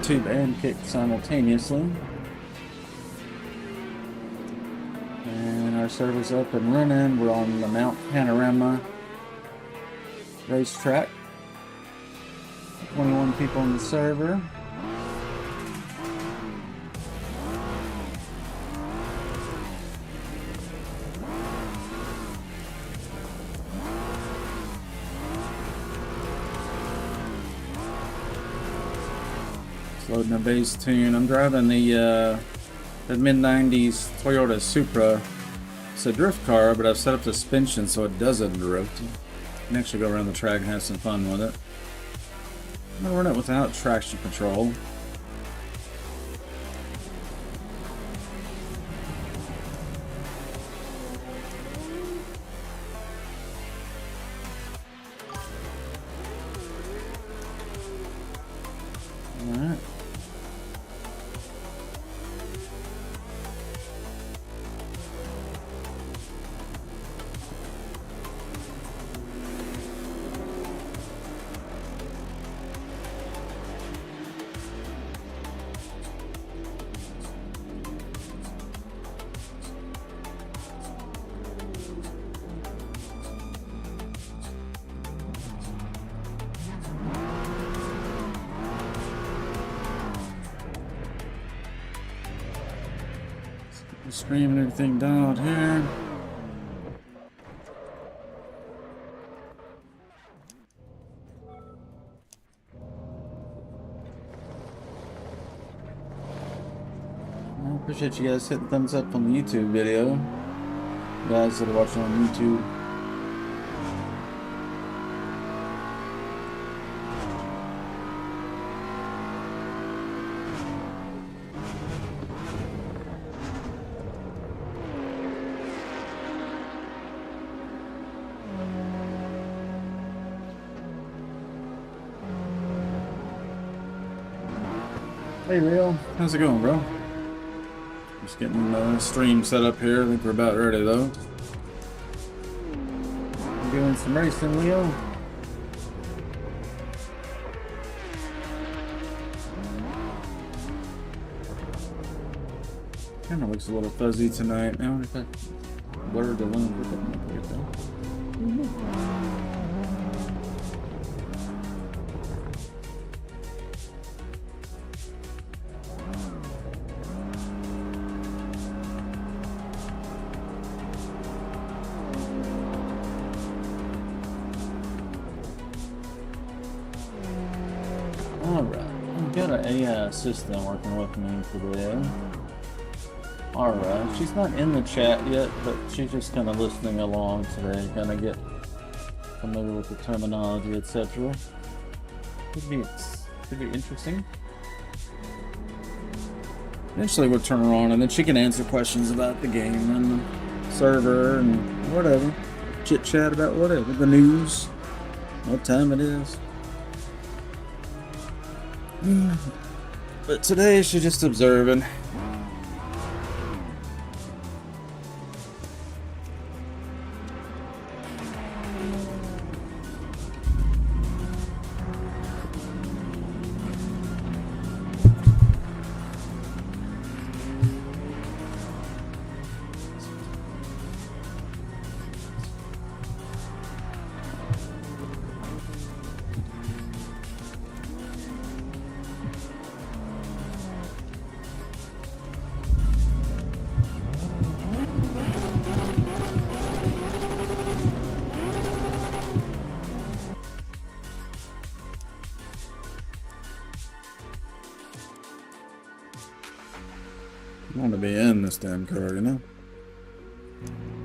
YouTube and Kick simultaneously. And our server's up and running. We're on the Mount Panorama racetrack. 21 people on the server. Loading a bass tune. I'm driving the mid-90s Toyota Supra. It's a drift car, but I've set up the suspension so it doesn't drift. You can actually go around the track and have some fun with it. I'm gonna run it without traction control. Alright. Stream and everything dialed here. I appreciate you guys hitting thumbs up on the YouTube video. You guys that are watching on YouTube. Hey Real, how's it going, bro? Just getting the stream set up here. I think we're about ready though. I'm doing some racing, Leo. Kind of looks a little fuzzy tonight. Now if I blur the lens a bit, make it though. Alright, I've got an AI assistant working with me today. Alright, she's not in the chat yet, but she's just kind of listening along today, kind of get familiar with the terminology, etc. Could be interesting. Eventually we'll turn her on and then she can answer questions about the game and the server and whatever. Chit chat about whatever, the news, what time it is. But today she's just observing. I want to be in this damn car, you know?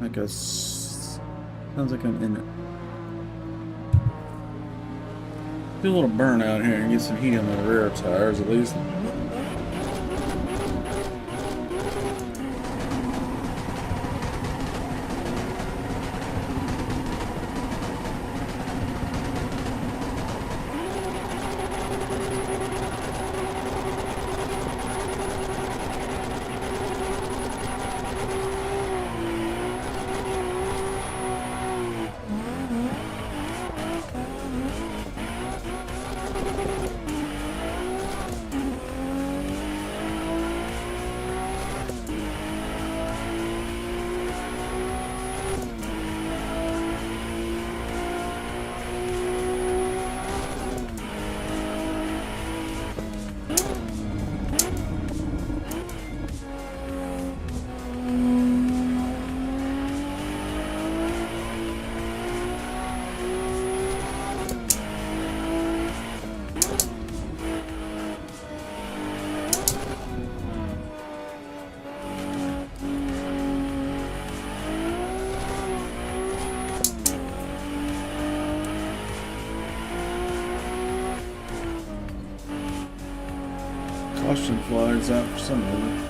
I guess sounds like I'm in it. Do a little burnout here and get some heat on the rear tires at least. Caution flags out for some reason.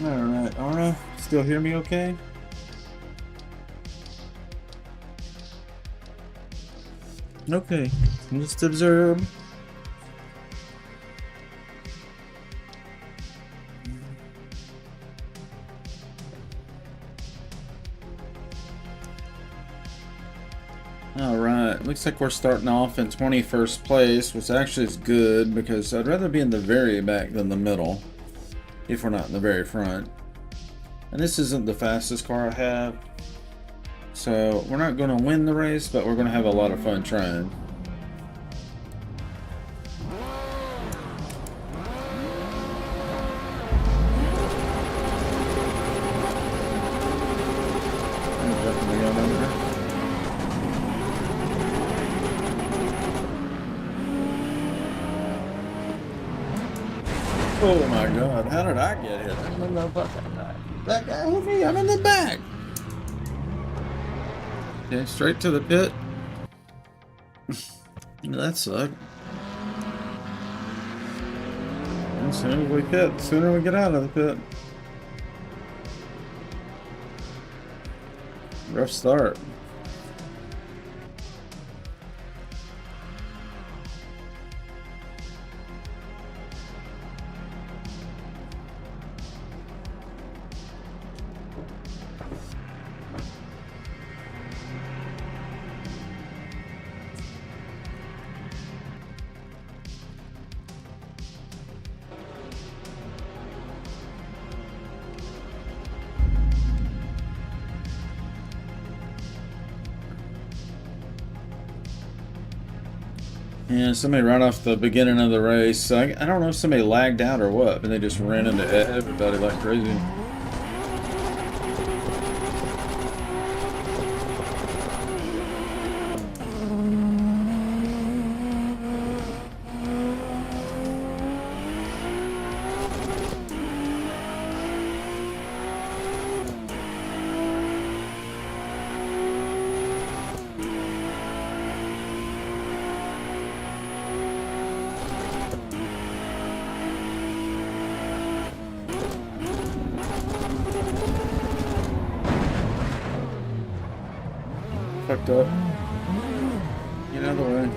Alright, Ara, still hear me okay? Okay, just observe. Alright, looks like we're starting off in 21st place, which actually is good because I'd rather be in the very back than the middle, if we're not in the very front. And this isn't the fastest car I have, so we're not going to win the race, but we're going to have a lot of fun trying. Oh my god, how did I get hit? I'm in the fucking back. That guy hit me, I'm in the back. Okay, straight to the pit. That sucked. As soon as we pit, the sooner we get out of the pit. Rough start. Yeah, somebody right off the beginning of the race. I don't know if somebody lagged out or what, but they just ran into everybody like crazy. Fucked up. Get out of the way.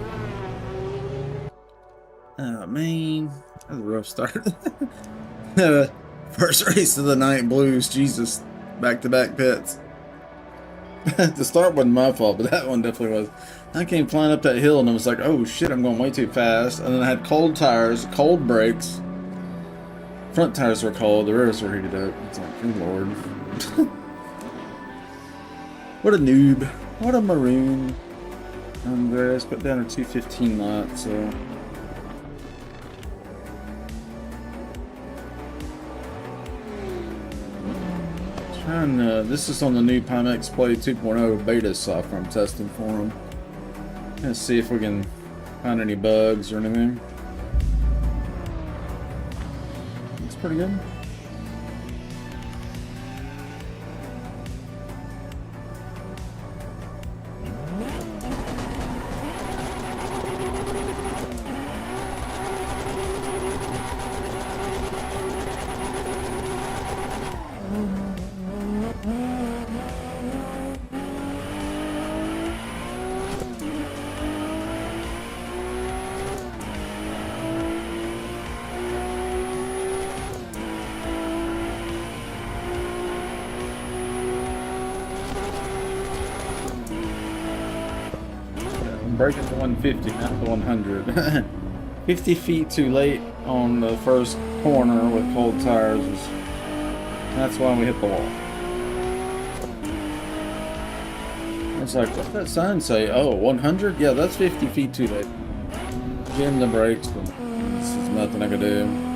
Oh man, that was a rough start. First race of the night, blues. Jesus, back-to-back pits. The start wasn't my fault, but that one definitely was. I came flying up that hill and I was like, oh shit, I'm going way too fast. And then I had cold tires, cold brakes. Front tires were cold, the rears were heated up. It's like, good lord. What a noob. What a maroon. Andres put down a 215 lot, so. This is on the new Pimax Play 2.0 beta software I'm testing for them. Let's see if we can find any bugs or anything. Looks pretty good. Breaking to 150, not to 100. 50 feet too late on the first corner with cold tires. That's why we hit the wall. It's like, what's that sign say? Oh, 100? Yeah, that's 50 feet too late. Jam the brakes, but this is nothing I can do.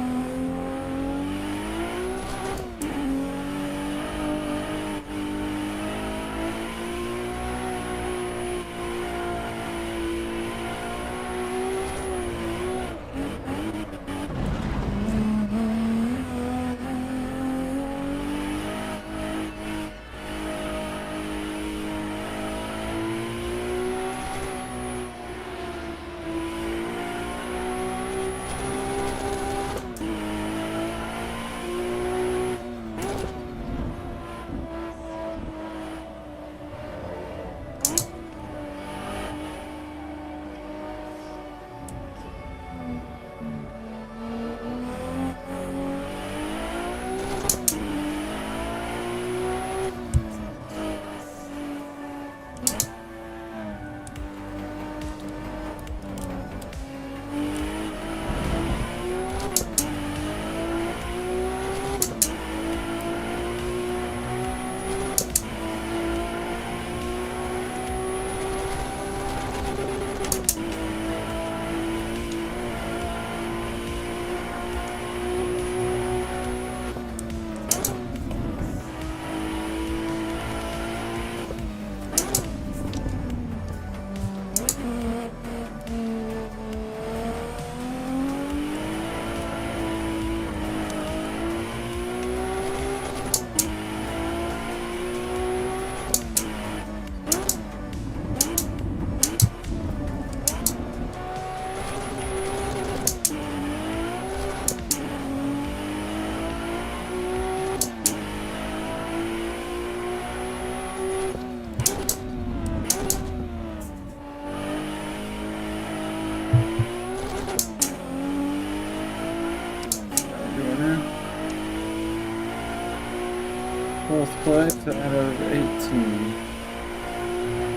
Fourth place out of 18.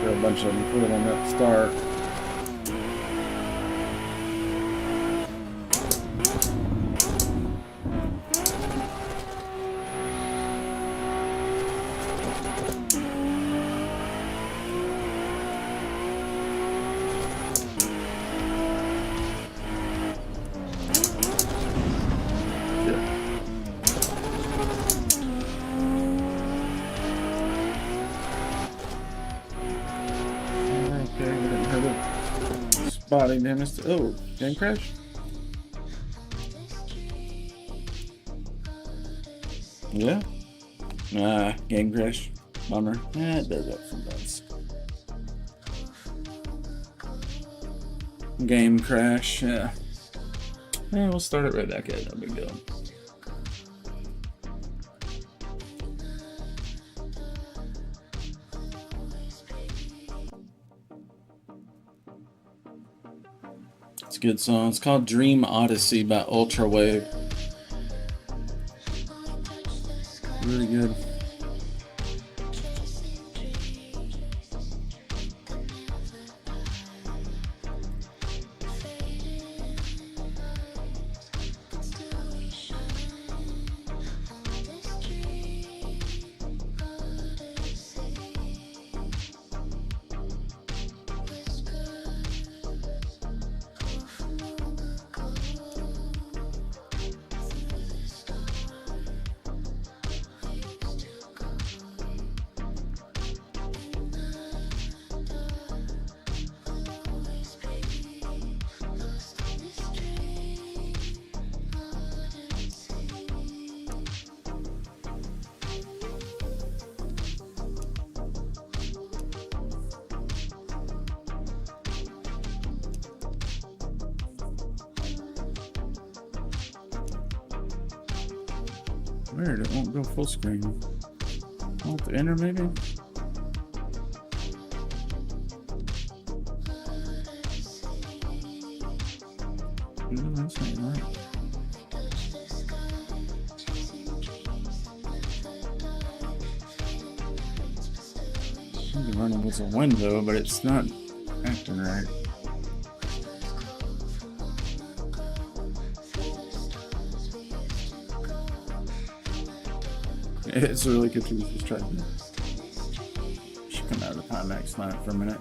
Got a bunch of them put on that start. Spotting damage. Oh, game crash? Yeah? Game crash. Bummer. It does that sometimes. Game crash, yeah. Yeah, we'll start it right back at it, no big deal. It's a good song. It's called Dream Odyssey by Ultrawave. Really good. Weird, it won't go full screen. I'll have to enter maybe? No, that's not right. Should be running with a window, but it's not acting right. It's really confused. Just trying to. Should come out of the Pimax line for a minute.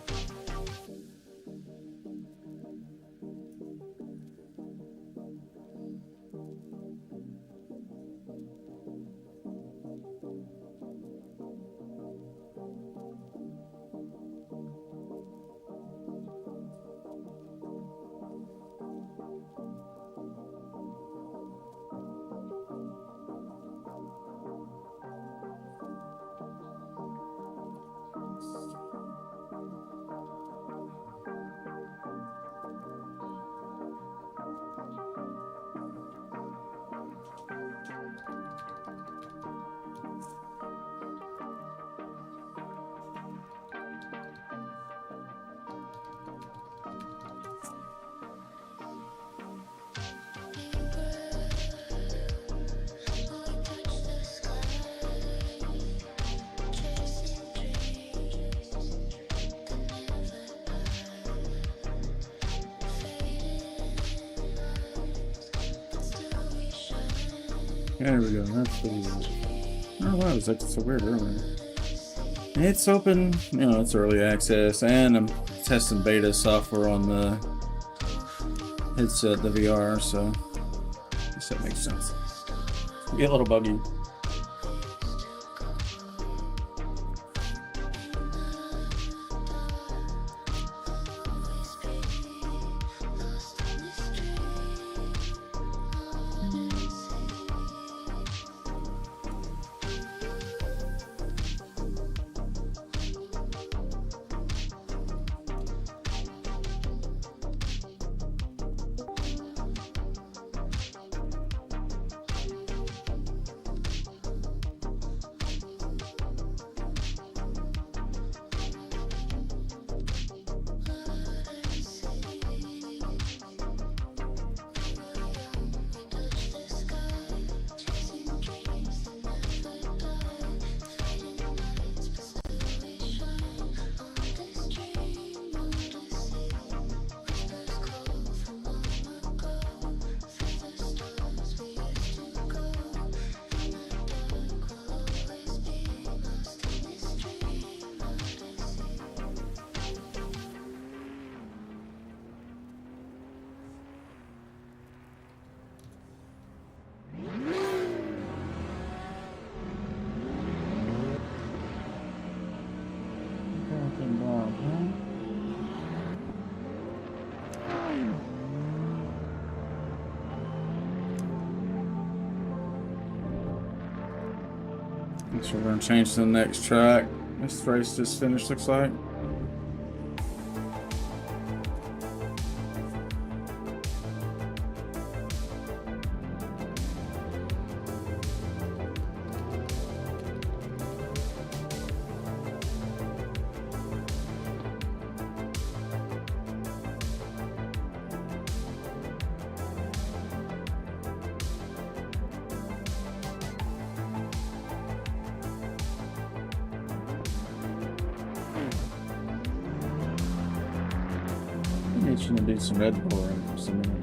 There we go, that's the weird. Oh wow, it was like so weird earlier. It's open, you know, it's early access, and I'm testing beta software on the headset, the VR, so I guess that makes sense. Be a little buggy. So we're gonna change to the next track. This race just finished, looks like. I'm gonna do some Red Bull in just a minute.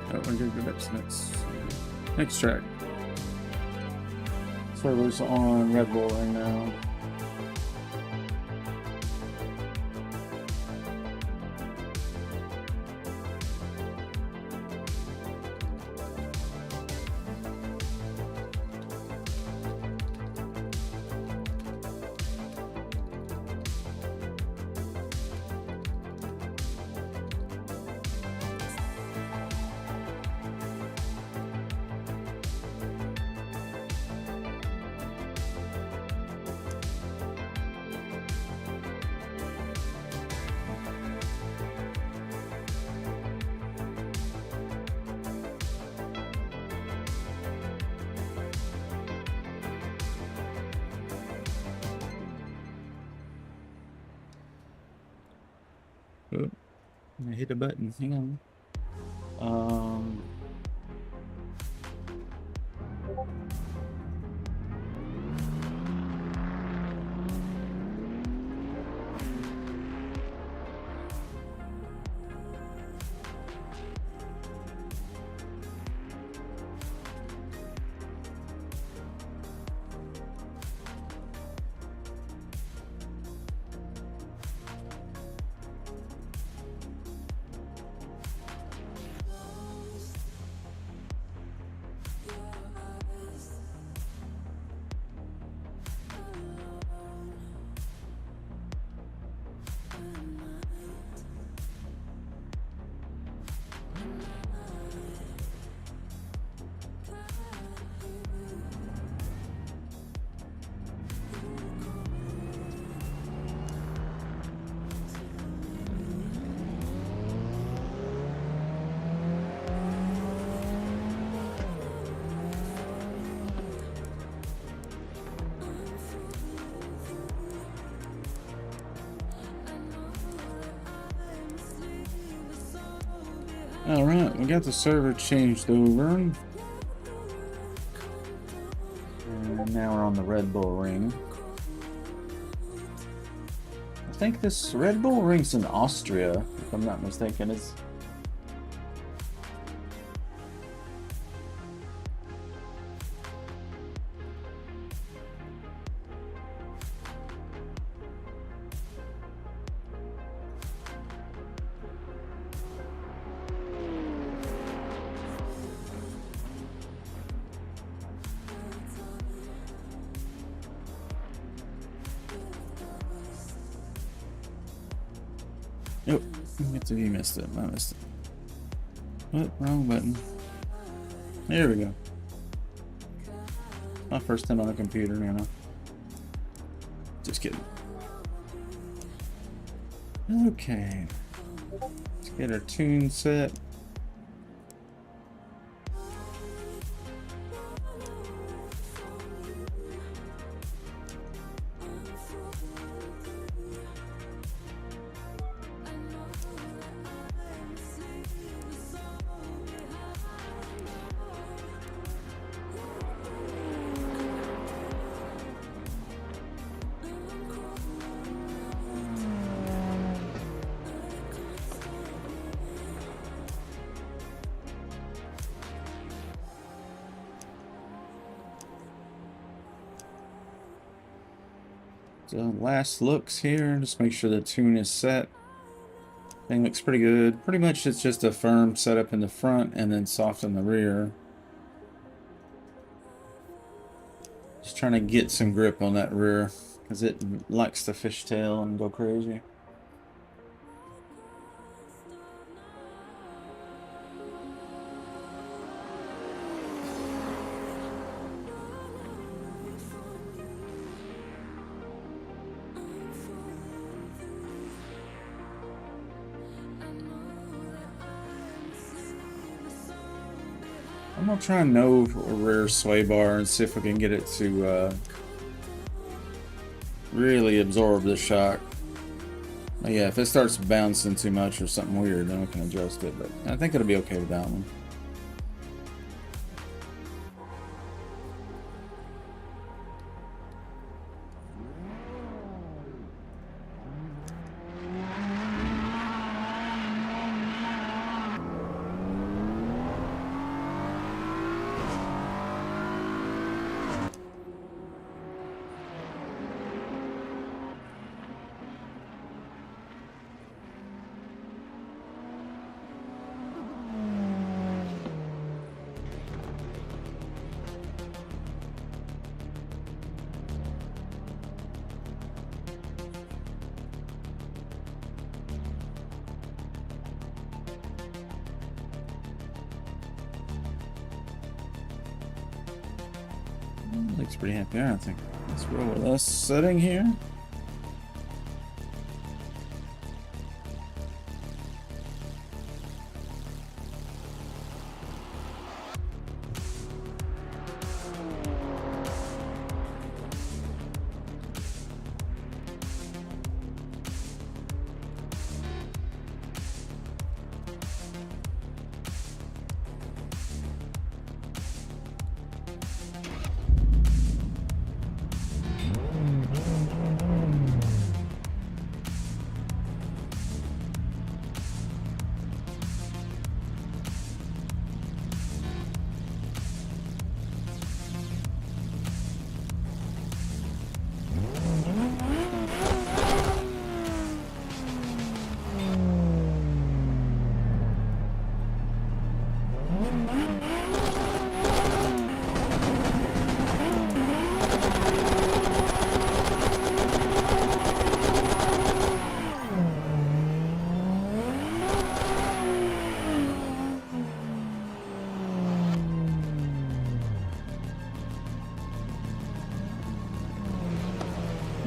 Oh, we're gonna go next track. Servers on Red Bull right now. Oh, I hit a button. Hang on. Alright, we got the server changed over. And now we're on the Red Bull Ring. I think this Red Bull Ring's in Austria, if I'm not mistaken. It's oh, you missed it. I missed it. What? Wrong button. There we go. My first time on a computer, you know. Just kidding. Okay. Let's get our tune set. So last looks here, just make sure the tune is set. Thing looks pretty good. Pretty much it's just a firm setup in the front and then soft in the rear. Just trying to get some grip on that rear because it likes to fishtail and go crazy. I'm gonna try no rear sway bar and see if we can get it to really absorb the shock. But yeah, if it starts bouncing too much or something weird, then we can adjust it. But I think it'll be okay with that one. Looks pretty happy. I think let's roll with us setting here.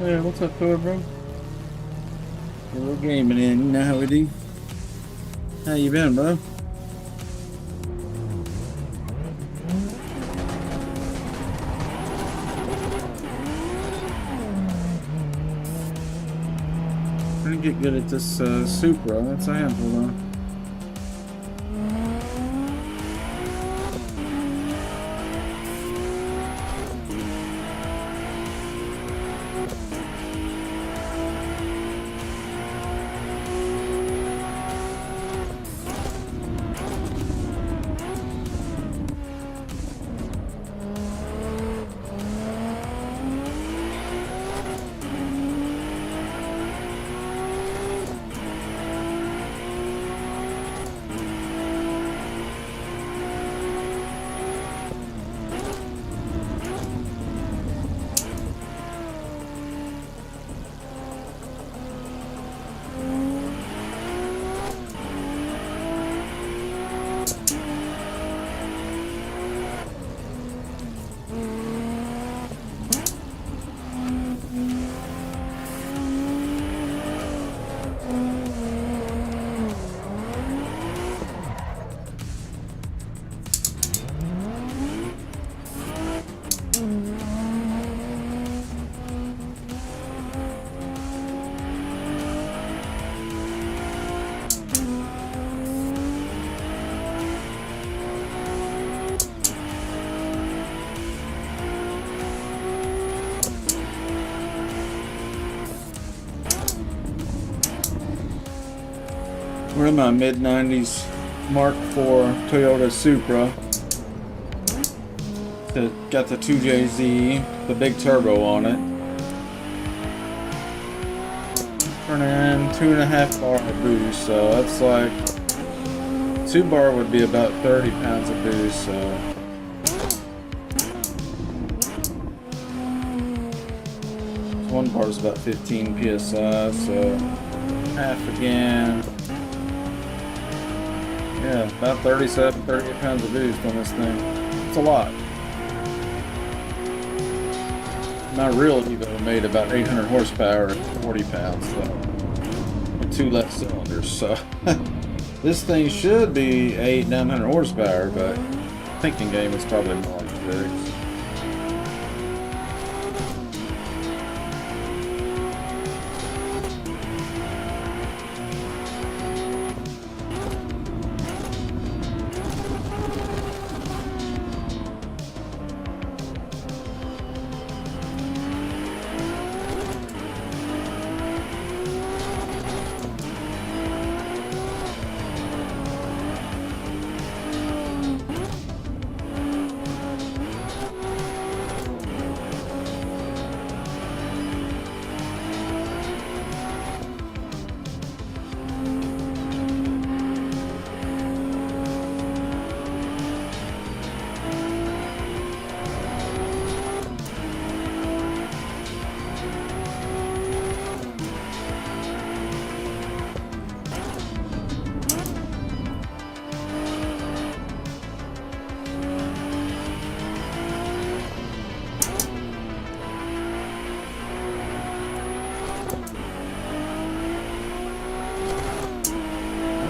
Yeah, what's up, bro? A little gaming in, you know how we do. How you been, bro? Trying to get good at this Supra. That's a handful, though. We're in my mid-90s Mark IV Toyota Supra. Got the 2JZ, the big turbo on it. Turning 2.5 bar of boost, so that's like 2 bar would be about 30 pounds of boost, so 1 bar is about 15 psi, so half again. Yeah, about 37, 38 pounds of boost on this thing. It's a lot. My real EVO made about 800 horsepower at 40 pounds, so, with 2 left cylinders. So this thing should be 800-900 horsepower, but thinking game is probably more like 6.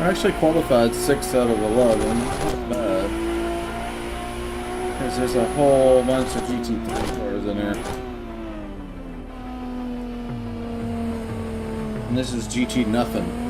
I actually qualified 6 out of 11. Not bad. Because there's a whole bunch of GT3 cars in here. And this is GT nothing.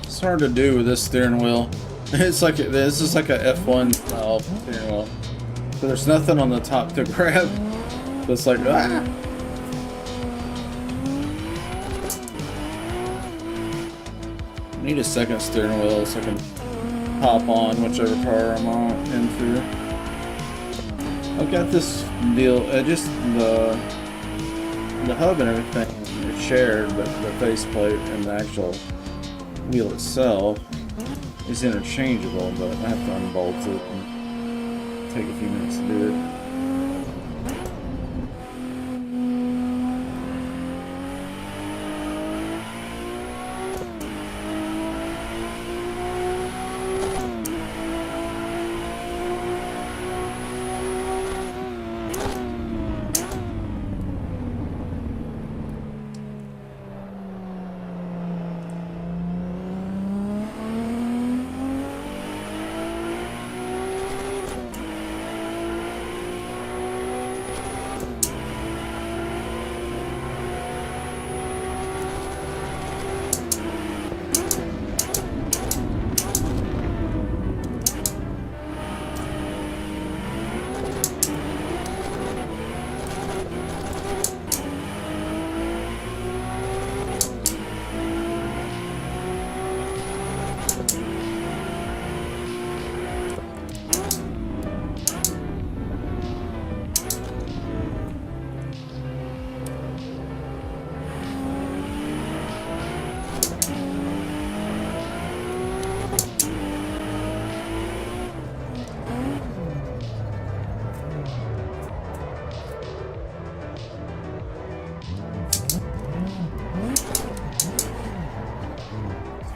It's hard to do with this steering wheel. It's like this is like a F1 style steering wheel. So there's nothing on the top to grab. So it's like ah. I need a second steering wheel so I can hop on whichever car I'm on into. I've got this deal. Just the hub and everything is shared, but the faceplate and the actual wheel itself is interchangeable, but I have to unbolt it and take a few minutes to do it.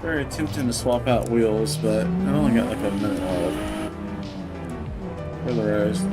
Very tempting to swap out wheels, but I've only got like a minute left for the race.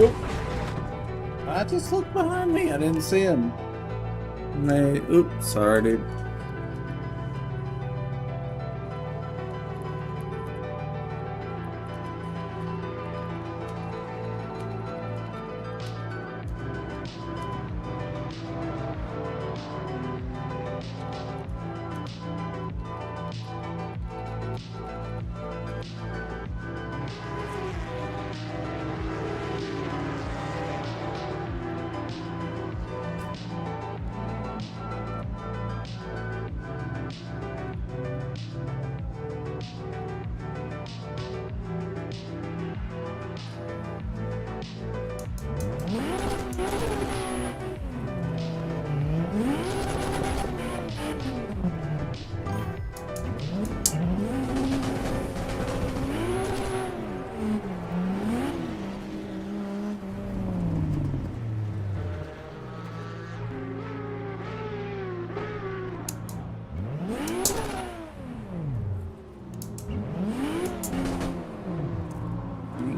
Oop. I just looked behind me. I didn't see him. Oops, sorry, dude.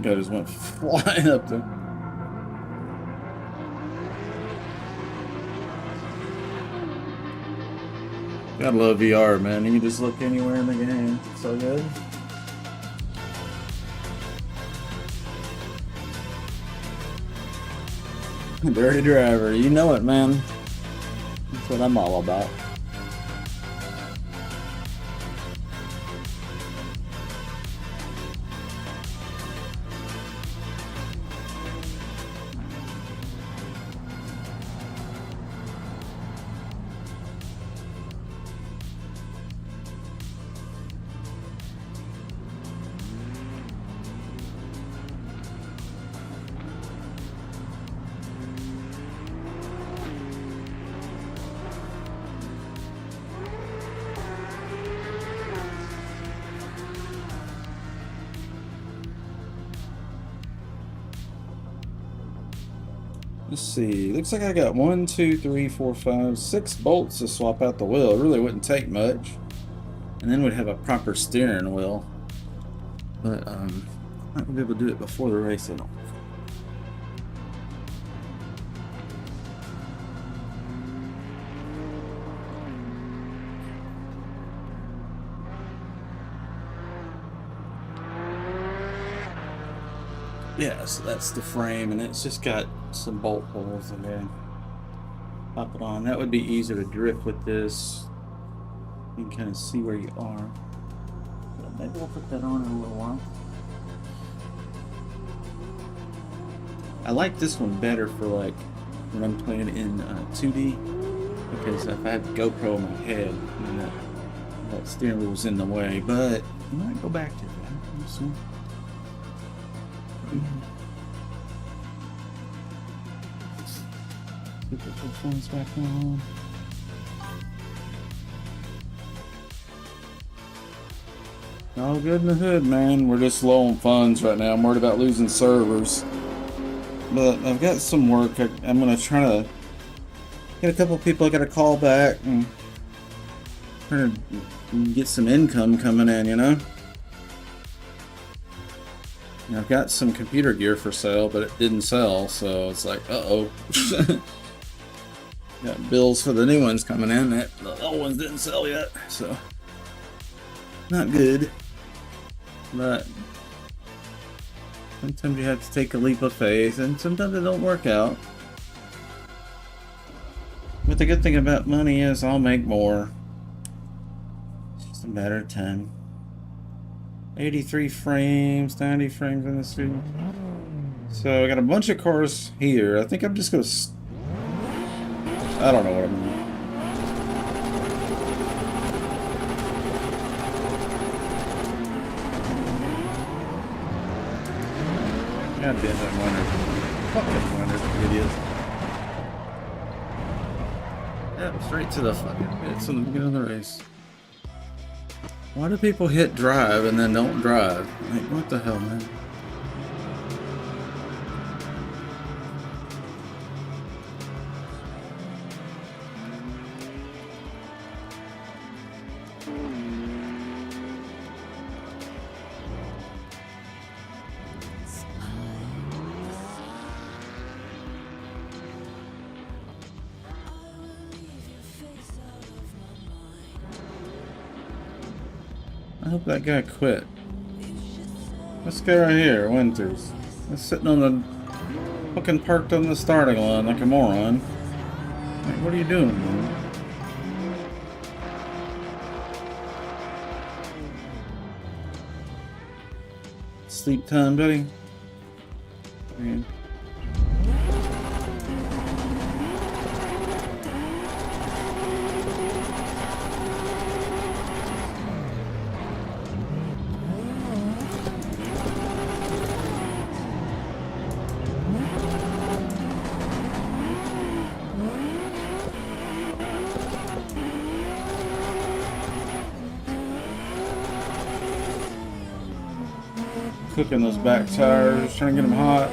guy just went flying up there. Gotta love VR, man. You can just look anywhere in the game. It's so good. Dirty driver, you know it, man. That's what I'm all about. Let's see. Looks like I got 1, 2, 3, 4, 5, 6 bolts to swap out the wheel. It really wouldn't take much. And then we'd have a proper steering wheel. But I'm not gonna be able to do it before the race, I don't. Yeah, so that's the frame, and it's just got some bolt holes in there. Pop it on. That would be easier to drift with this. You can kind of see where you are. But maybe we'll put that on in a little while. I like this one better for like when I'm playing in 2D, because if I had GoPro in my head, and that steering wheel was in the way. But I might go back to that. See. Put the headphones back on. All good in the hood, man. We're just low on funds right now. I'm worried about losing servers. But I've got some work. I'm going to try to get a couple people I got to call back and try to get some income coming in, you know? And I've got some computer gear for sale, but it didn't sell, so it's like, uh-oh. Got bills for the new ones coming in. The old ones didn't sell yet, so not good. But sometimes you have to take a leap of faith, and sometimes it don't work out. But the good thing about money is I'll make more. It's just a matter of time. 83 frames, 90 frames in the studio. So I got a bunch of cars here. I think I'm just gonna. I don't know what I'm doing. God damn that winner. Fucking winner, idiot. Yeah, straight to the fucking pits in the beginning of the race. Why do people hit drive and then don't drive? Like, what the hell, man? I hope that guy quit. This guy right here, Winters. He's sitting on the fucking parked on the starting line like a moron. Like, what are you doing, man? Sleep time, buddy. Man. Cooking those back tires, trying to get them hot.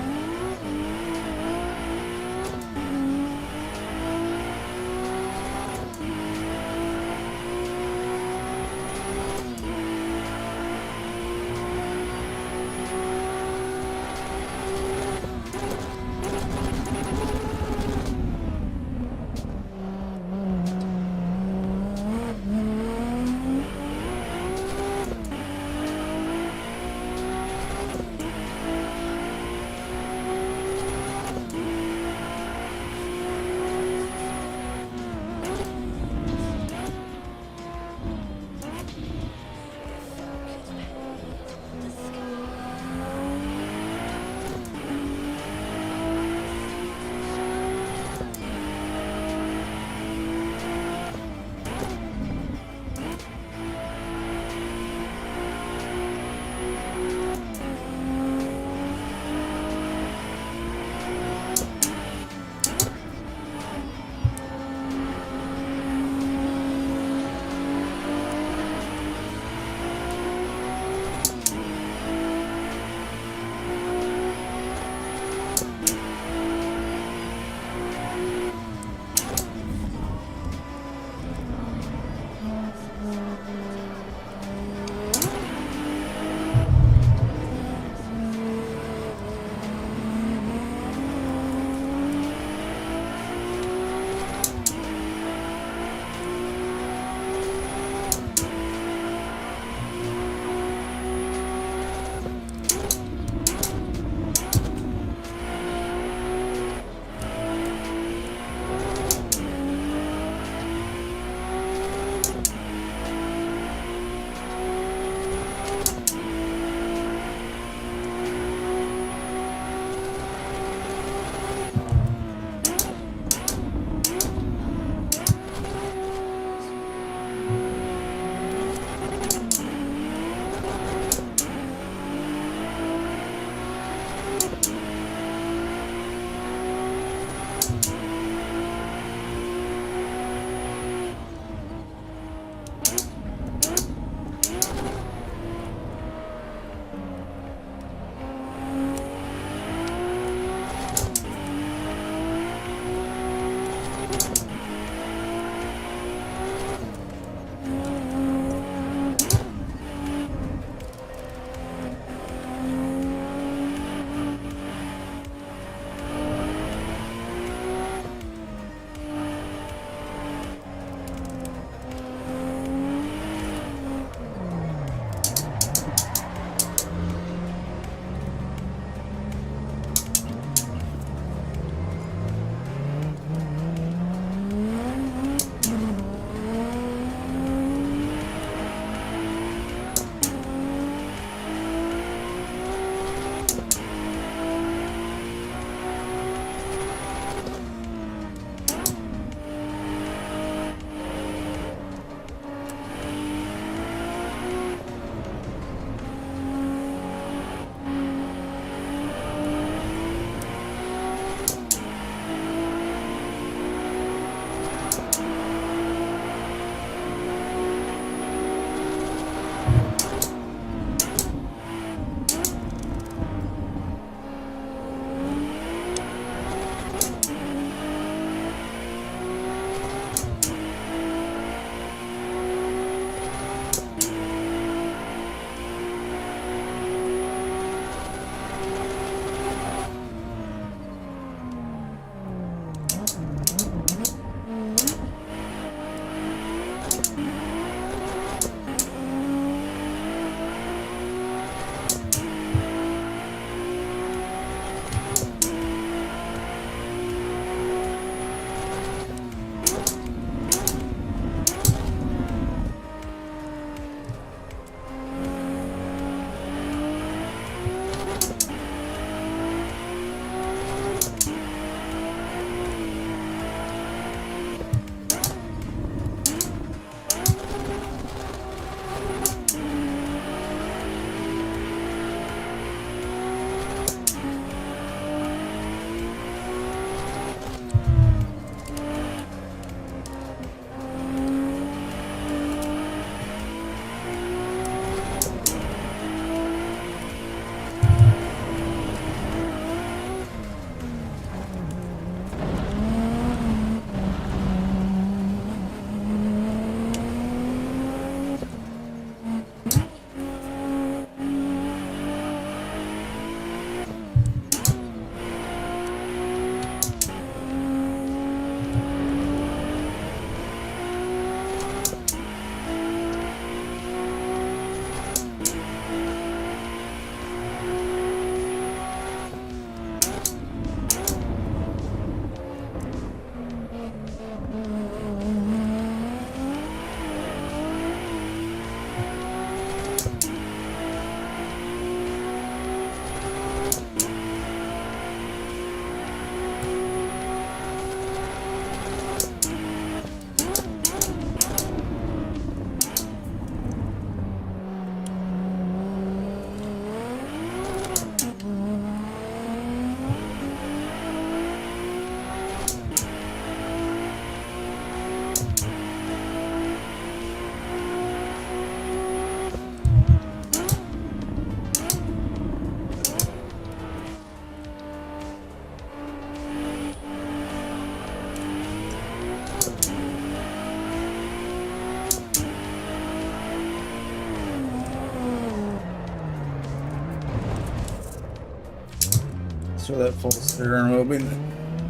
So that full steering wheel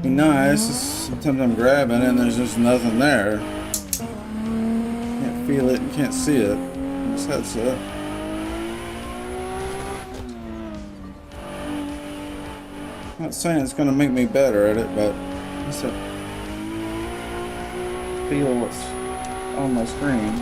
be nice. Sometimes I'm grabbing and there's just nothing there. Can't feel it and can't see it. This headset. Not saying it's going to make me better at it, but just to feel what's on my screen.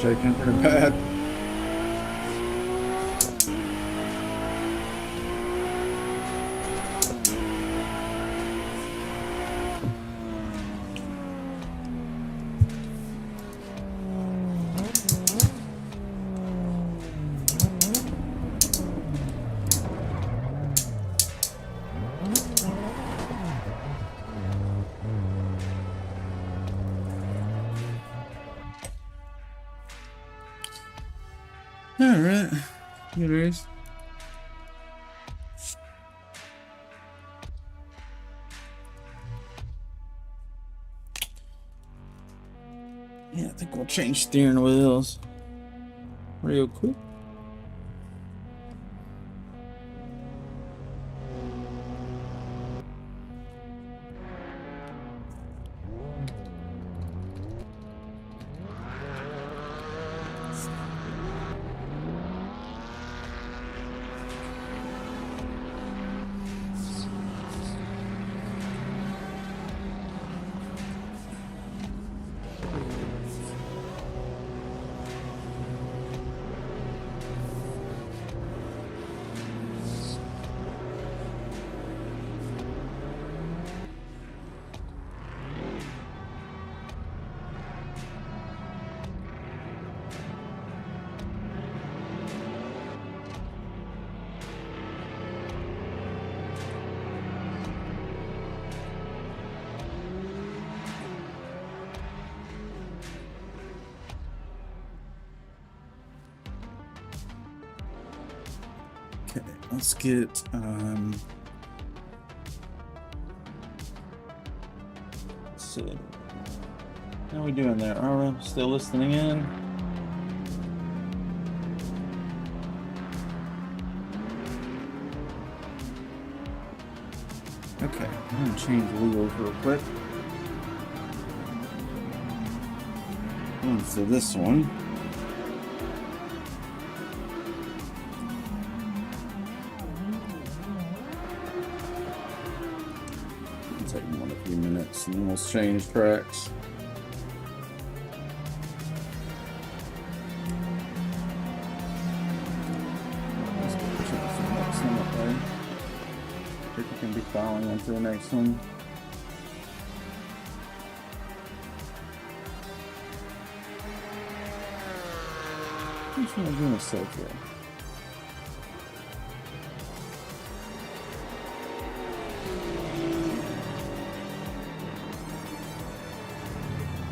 Shaking pretty bad. Alright, good race. Yeah, I think we'll change steering wheels real quick. Okay, let's get let's see. How are we doing there? Are we still listening in? Okay, I'm gonna change wheels real quick. So this one. It'll take more than a few minutes and then we'll change tracks. People can be following into the next one. Which one am I doing so far?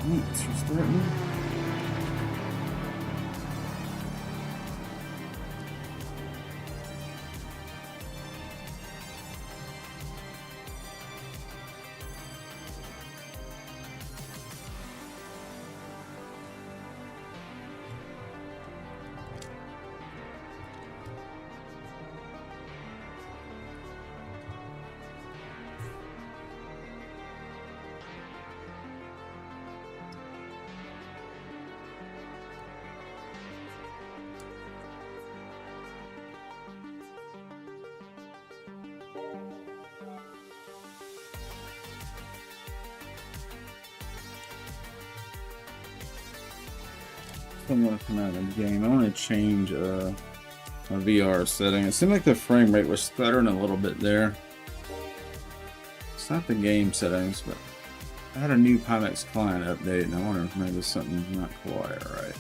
It's restarting. I'm gonna come out of the game. I want to change a VR setting. It seemed like the frame rate was stuttering a little bit there. It's not the game settings, but I had a new Pimax client update, and I wonder if maybe something's not quite right.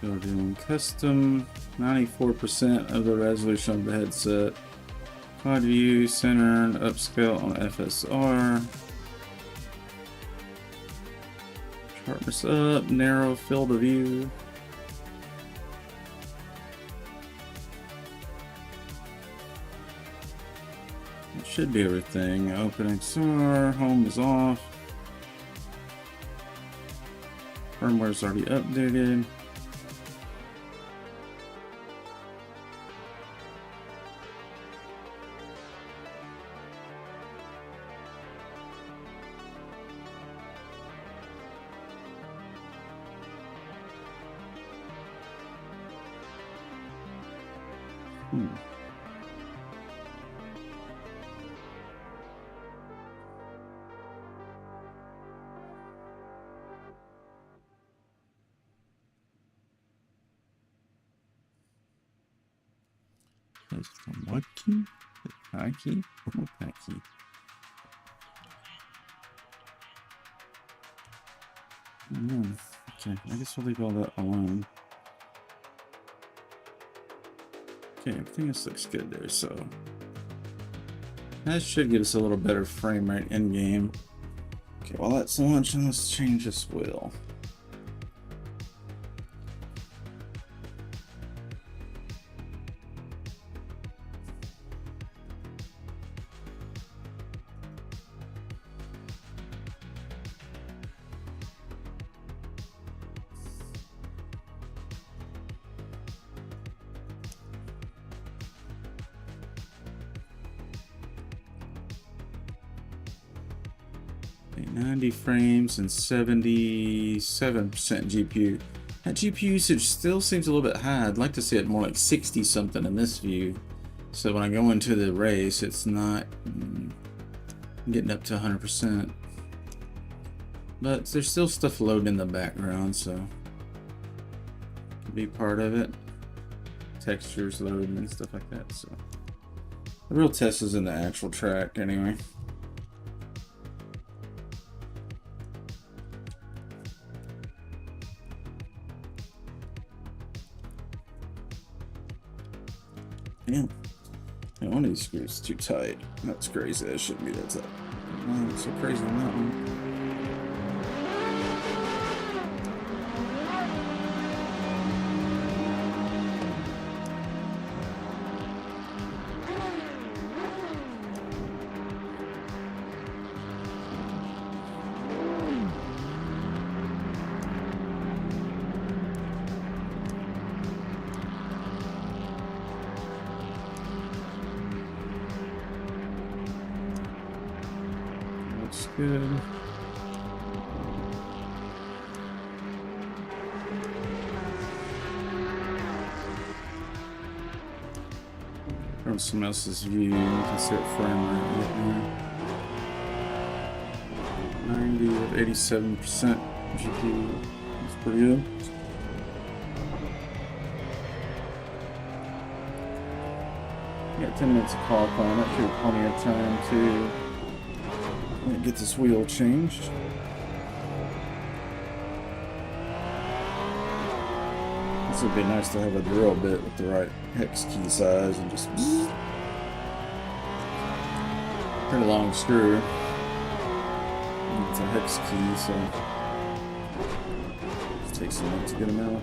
So we're doing custom, 94% of the resolution of the headset. Quad view, center, and upscale on FSR. Sharpness up, narrow field of view. It should be everything. Open XR, home is off. Firmware is already updated. What key? The high key? What that key? Okay, I guess we'll leave all that alone. Okay, everything else looks good there, so that should give us a little better frame rate in game. Okay, while that's launching, let's change this wheel. Okay, 90 frames and 77% GPU. That GPU usage still seems a little bit high. I'd like to see it more like 60 something in this view. So when I go into the race, it's not getting up to 100%. But there's still stuff loading in the background, so could be part of it. Textures loading and stuff like that. So the real test is in the actual track anyway. Yeah, one of these screws is too tight. That's crazy. That shouldn't be that tight. Oh, it's so crazy on that one. good. From someone else's view, you can see what frame rate we're getting here. 90 with 87% GPU. That's pretty good. Got 10 minutes of clock on. That should have plenty of time to get this wheel changed. This would be nice to have a drill bit with the right hex key size and just pretty long screw. It's a hex key, so it takes a minute to get them out.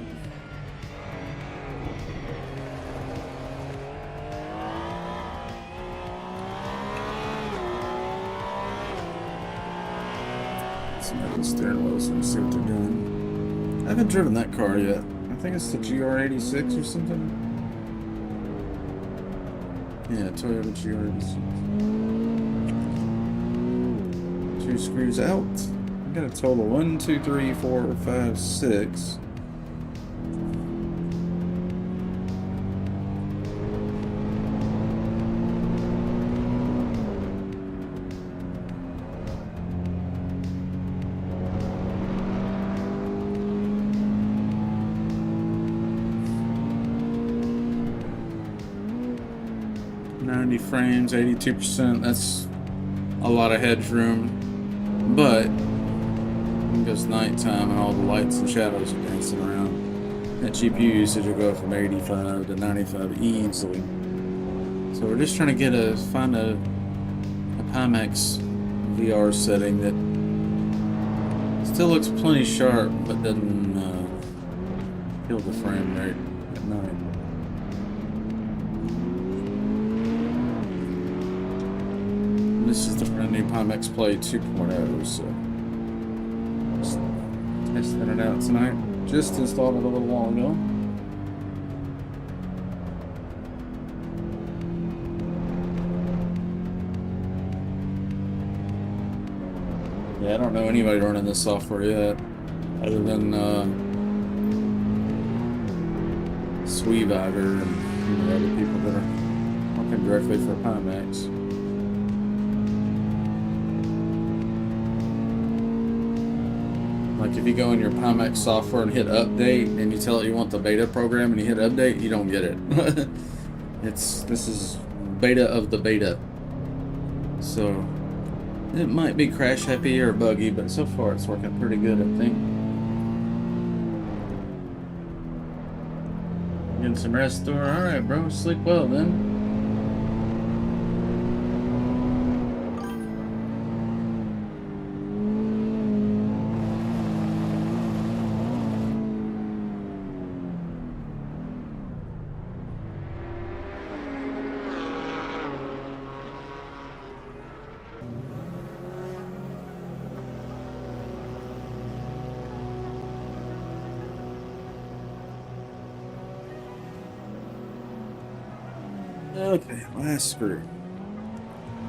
Some of the steering wheels, so we see what they're doing. I haven't driven that car yet. I think it's the GR86 or something. Yeah, Toyota GR86. 2 screws out. I got a total 1, 2, 3, 4, 5, 6. Frames, 82%. That's a lot of headroom, but when it goes nighttime and all the lights and shadows are dancing around, that GPU usage will go from 85 to 95 easily. So we're just trying to find a Pimax VR setting that still looks plenty sharp, but doesn't kill the frame rate at night. This is the brand new Pimax Play 2.0, so just testing it out tonight. Just installed it a little while ago. Yeah, I don't know anybody running this software yet, other than Sweevider and other people that are working directly for Pimax. Like if you go in your Pimax software and hit update and you tell it you want the beta program and you hit update, you don't get it. This is beta of the beta. So it might be crash happy or buggy, but so far it's working pretty good, I think. Getting some rest, Thor. Alright, bro. Sleep well then. Okay, last screw.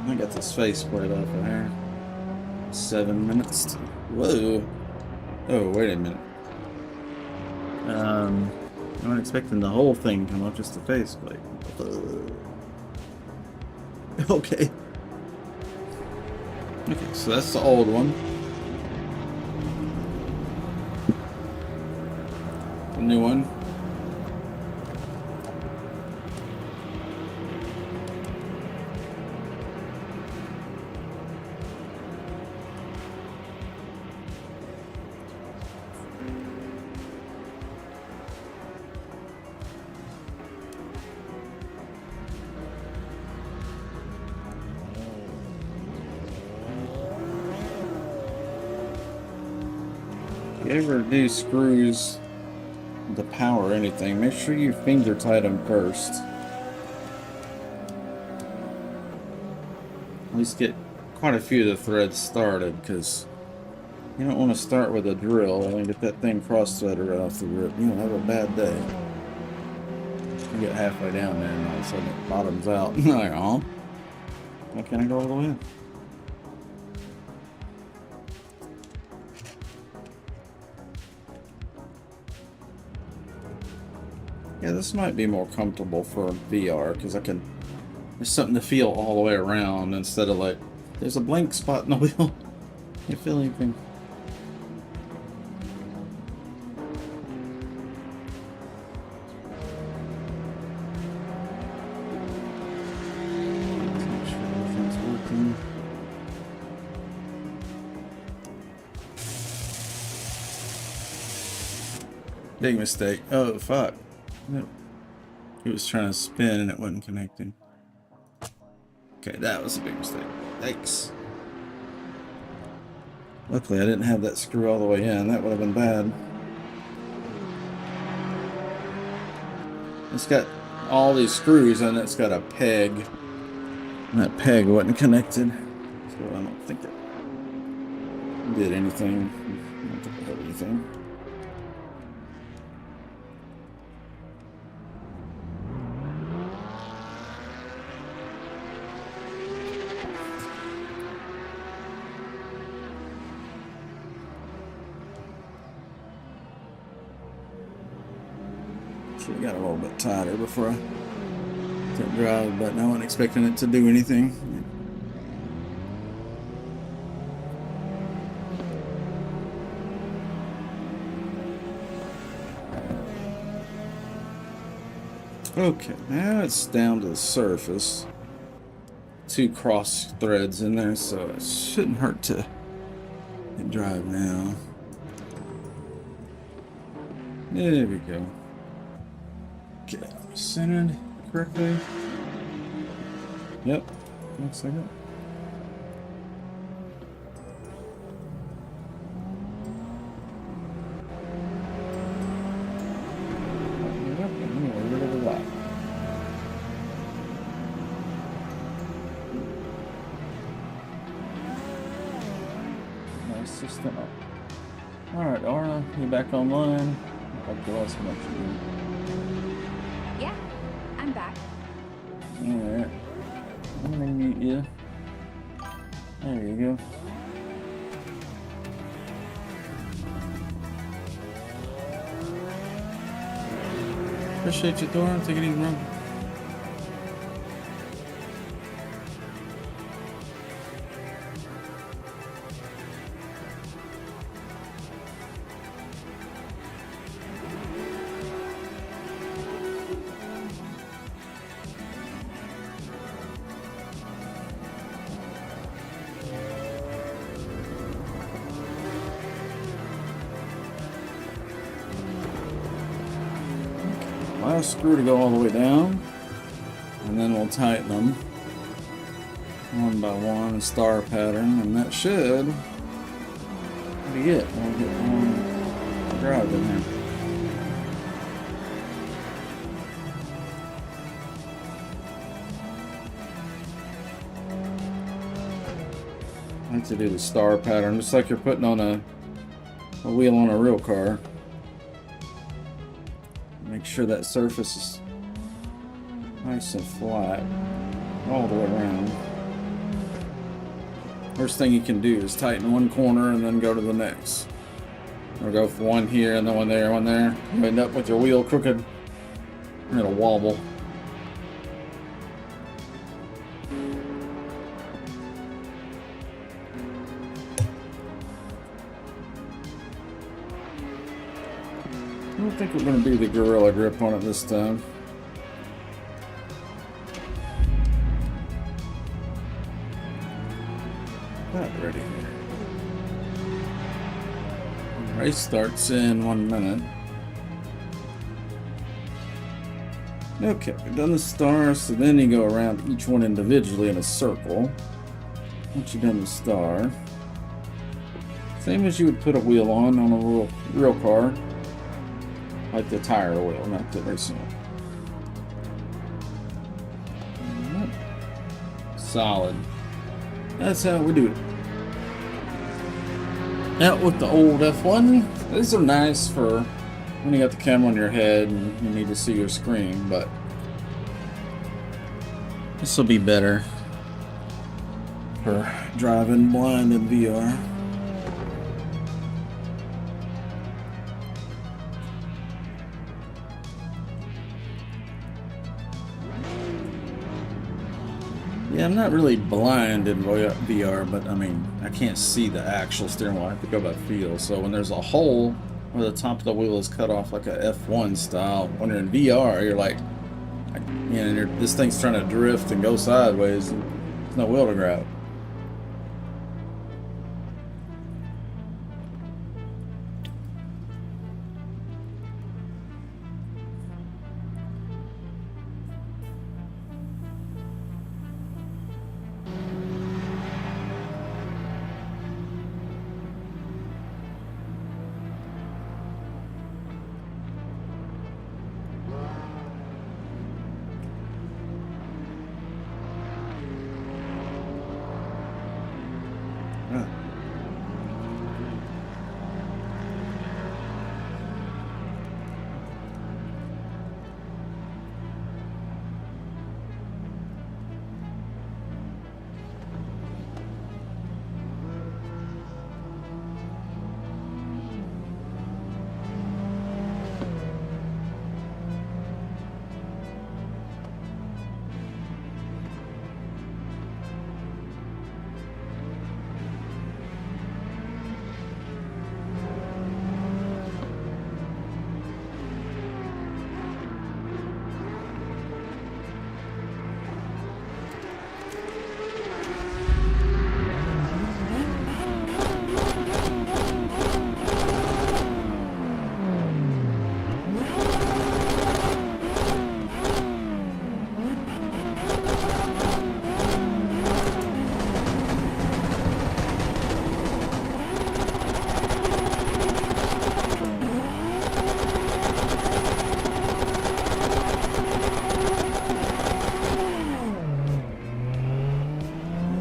I got this faceplate off of here. 7 minutes. Whoa. Oh, wait a minute. I wasn't expecting the whole thing to come off, just the faceplate. Okay. Okay, so that's the old one. The new one. If you ever do screws to power anything, make sure you finger tight them first. At least get quite a few of the threads started, because you don't want to start with a drill and get that thing cross-threaded right off the rip. You'll have a bad day. You get halfway down there and all of a sudden it bottoms out. Like, oh, why can't I go all the way? Yeah, this might be more comfortable for VR because there's something to feel all the way around instead of like, there's a blank spot in the wheel. You feel anything? Make sure everything's working. Big mistake. Oh, fuck. No. It was trying to spin and it wasn't connecting. Okay, that was a big mistake. Thanks. Luckily, I didn't have that screw all the way in. That would have been bad. It's got all these screws and it's got a peg. And that peg wasn't connected. So I don't think it did anything. I don't think it did anything. Should have got a little bit tighter before I took drive, but I wasn't expecting it to do anything. Okay, now it's down to the surface. 2 cross threads in there, so it shouldn't hurt to drive now. There we go. Okay, centered correctly. Yep, looks like it. Nice system up. Alright, Aura, you back online? Like the last one you did. Yeah, I'm back. Alright. I'm gonna mute you. There you go. Appreciate you, Thor. Take it easy, bro. Last screw to go all the way down, and then we'll tighten them one by one in star pattern, and that should be it. We'll get one drive in here. I like to do the star pattern, just like you're putting on a wheel on a real car. Make sure that surface is nice and flat all the way around. First thing you can do is tighten one corner and then go to the next. Or go for one here and then one there, one there. You end up with your wheel crooked and it'll wobble. I don't think we're going to do the Gorilla Grip on it this time. Not ready. Race starts in 1 minute. Okay, we've done the star, so then you go around each one individually in a circle. Once you've done the star, same as you would put a wheel on a real car. Like the tire wheel, not the racing wheel. Solid. That's how we do it. Out with the old F1. These are nice for when you got the camera on your head and you need to see your screen, but this will be better for driving blind in VR. Yeah, I'm not really blind in VR, but I mean, I can't see the actual steering wheel. I have to go by feel. So when there's a hole where the top of the wheel is cut off like a F1 style, when you're in VR, you're like, you know, this thing's trying to drift and go sideways. And there's no wheel to grab.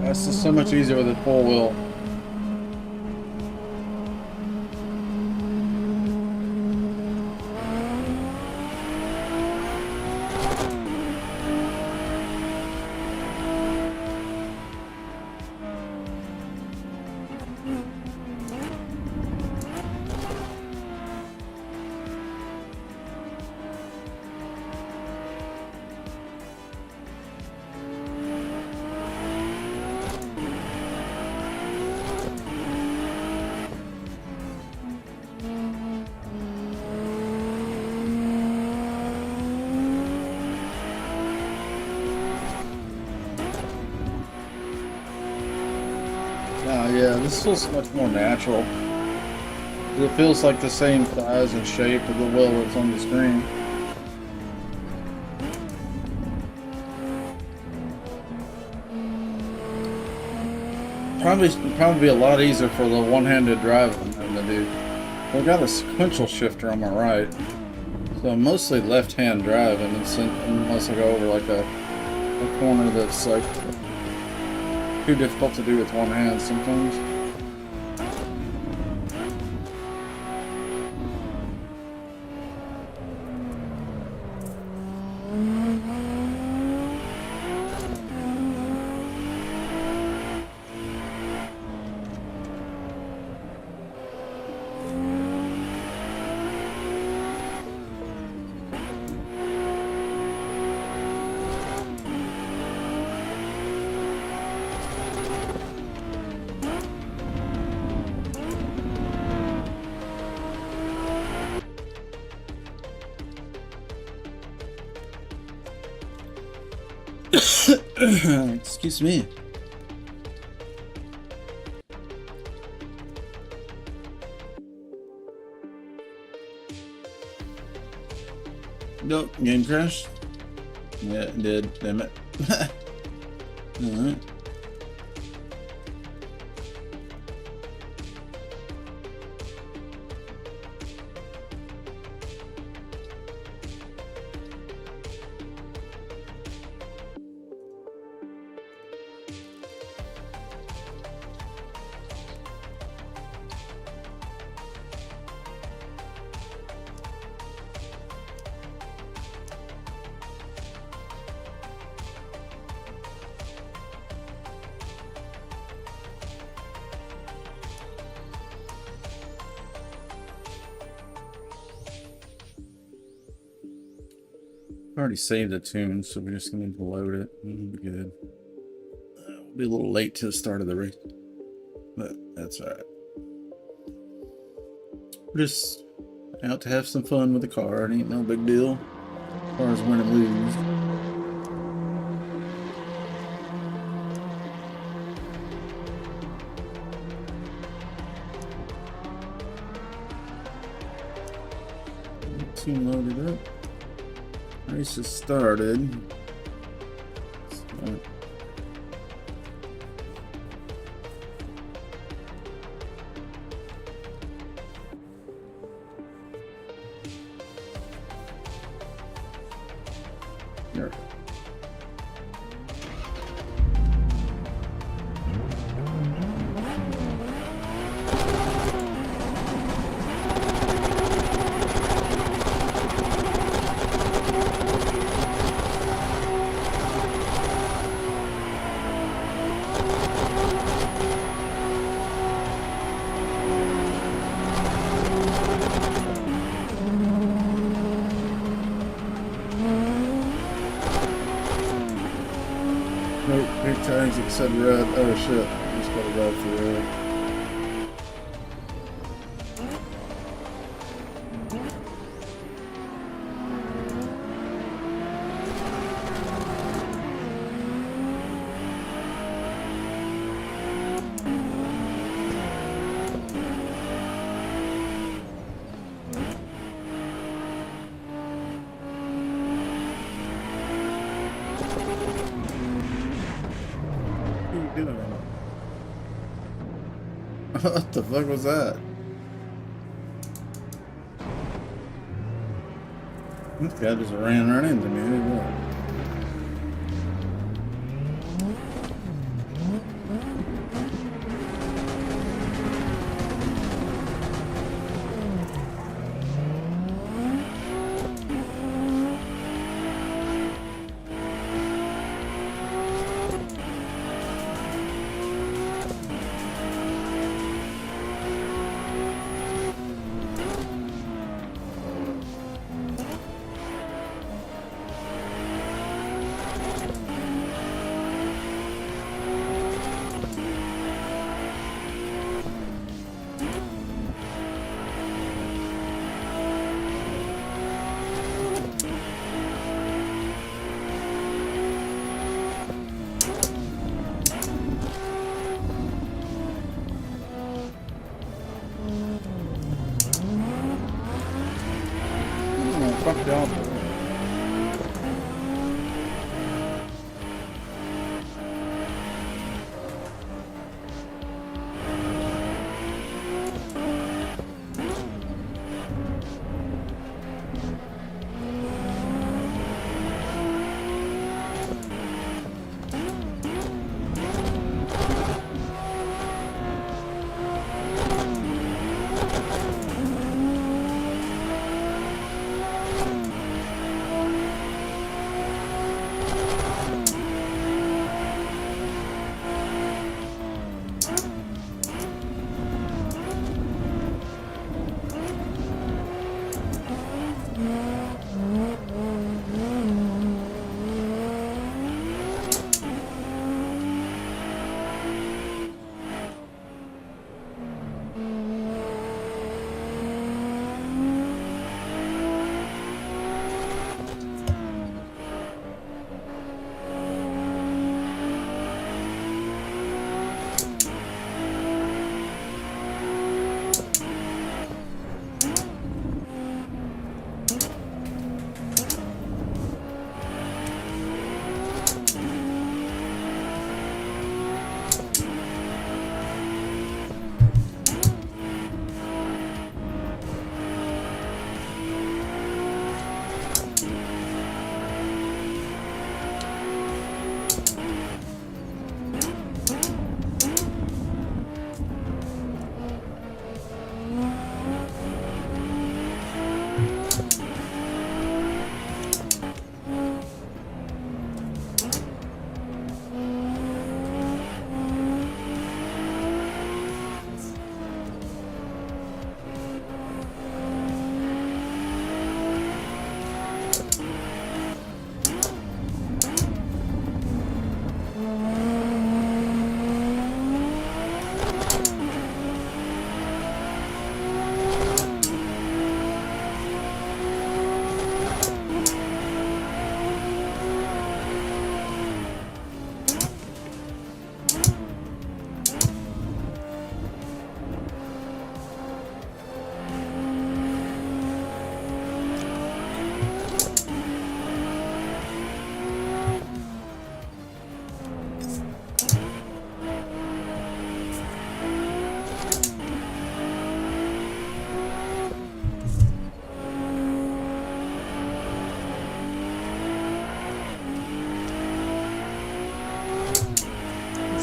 That's just so much easier with a full wheel. Yeah, this feels much more natural. It feels like the same size and shape of the wheel that's on the screen. Probably be a lot easier for the one-handed driving than to do. I've got a sequential shifter on my right, so I'm mostly left-hand driving, unless I go over like a corner that's like too difficult to do with one hand sometimes. Excuse me. Nope, game crashed. Yeah, it did. Damn it. Alright. I already saved the tune, so we're just gonna load it. Good. Be a little late to the start of the race, but that's all right. We're just out to have some fun with the car. It ain't no big deal as far as win and lose. Team loaded up. Race has started. So, there. Big tags except red. Oh shit. Just got a red for red. What the fuck was that? This guy just ran right into me. What? Fuck y'all.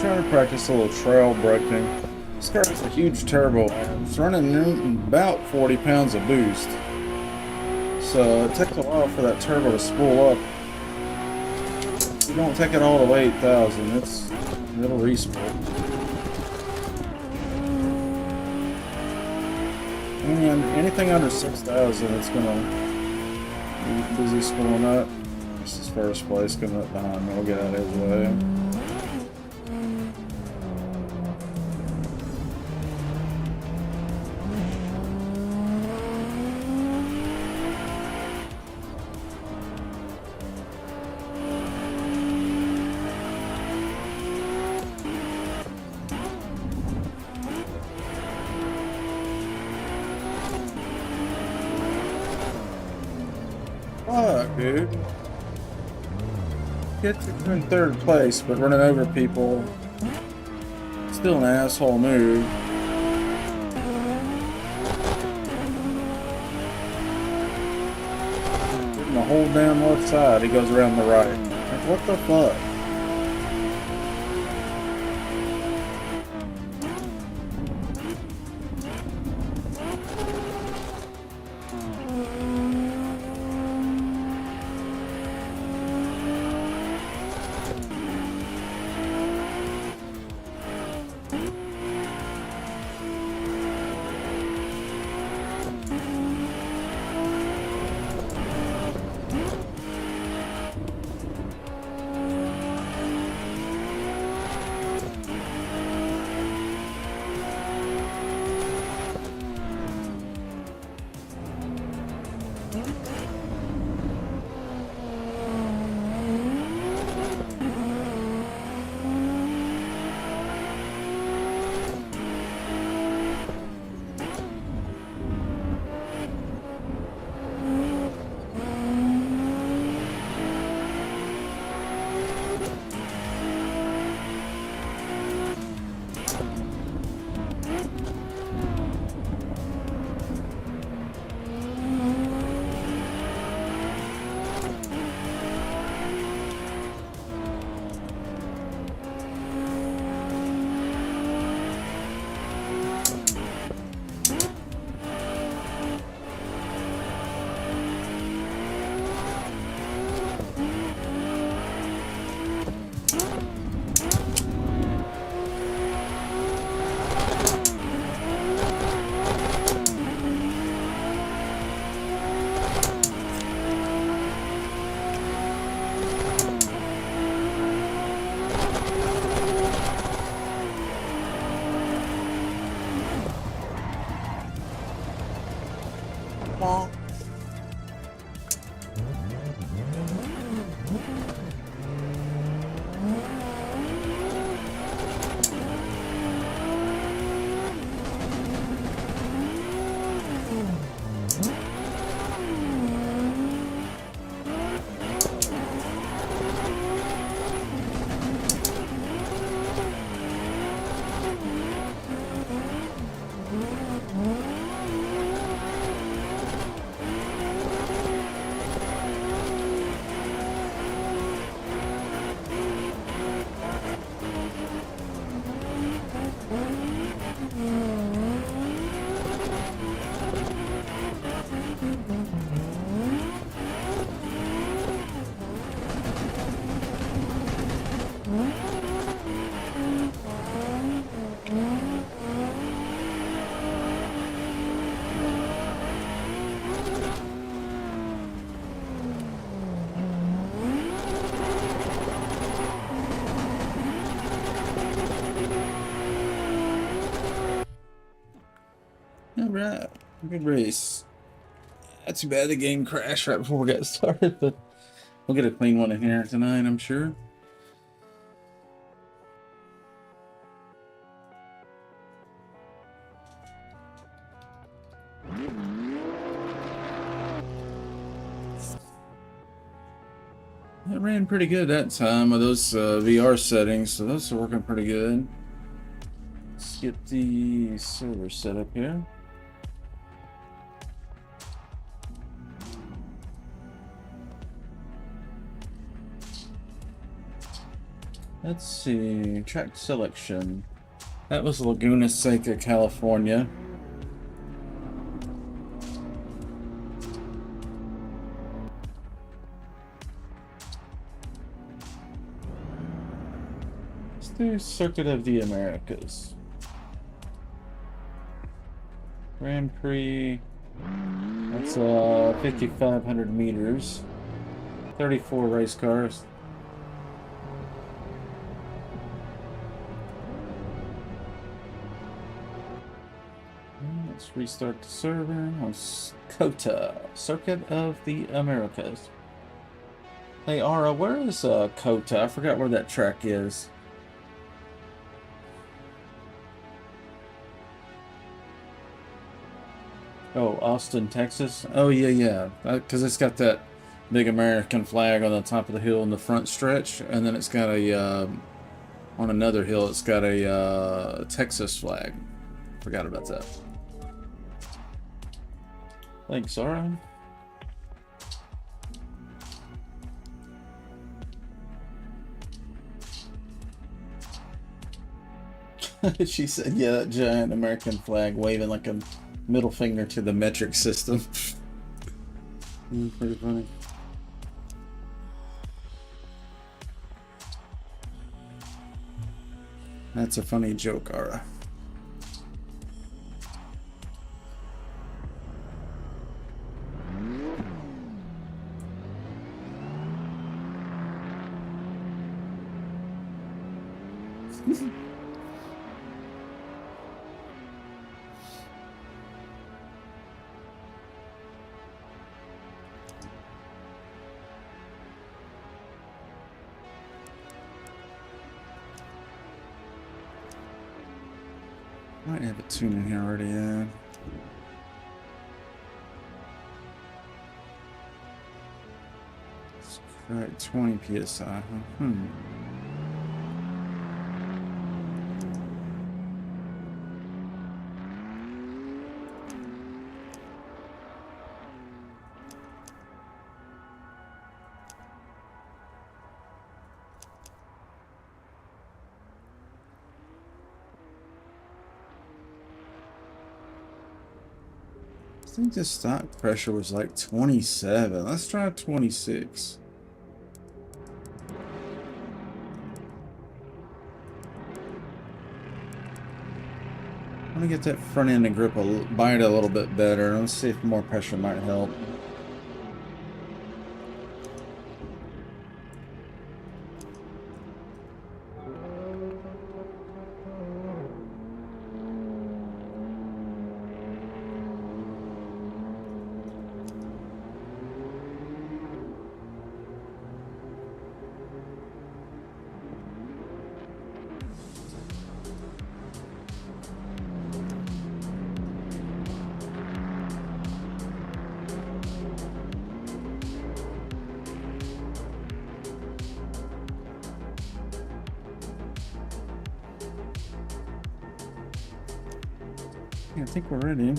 trying to practice a little trail braking. This car has a huge turbo. It's running about 40 pounds of boost. So it takes a while for that turbo to spool up. You don't take it all the way 8,000. It'll respool. And anything under 6,000, it's gonna be busy spooling up. This is first place coming up behind me. We'll get out of his way. Fuck, dude. Get in third place, but running over people. Still an asshole move. Getting the whole damn left side, he goes around the right. Like, what the fuck? Alright, good race. Not too bad the game crashed right before we got started, but we'll get a clean one in here tonight, I'm sure. It ran pretty good that time with those VR settings, so those are working pretty good. Let's get the server set up here. Let's see. Track selection. That was Laguna Seca, California. Let's do Circuit of the Americas. Grand Prix. That's 5,500 meters. 34 race cars. Let's restart the server. COTA, Circuit of the Americas. Hey, Ara, where is COTA? I forgot where that track is. Oh, Austin, Texas? Oh, yeah. Because it's got that big American flag on the top of the hill in the front stretch, and then it's got a, on another hill, it's got a Texas flag. Forgot about that. Thanks, Ara. She said, yeah, that giant American flag waving like a middle finger to the metric system. Pretty funny. That's a funny joke, Ara. Might have a tune in here already, yeah. Let's try 20 psi. I think the stock pressure was like 27. Let's try 26. I want to get that front end and grip bite a little bit better. Let's see if more pressure might help. Yeah, I think we're ready.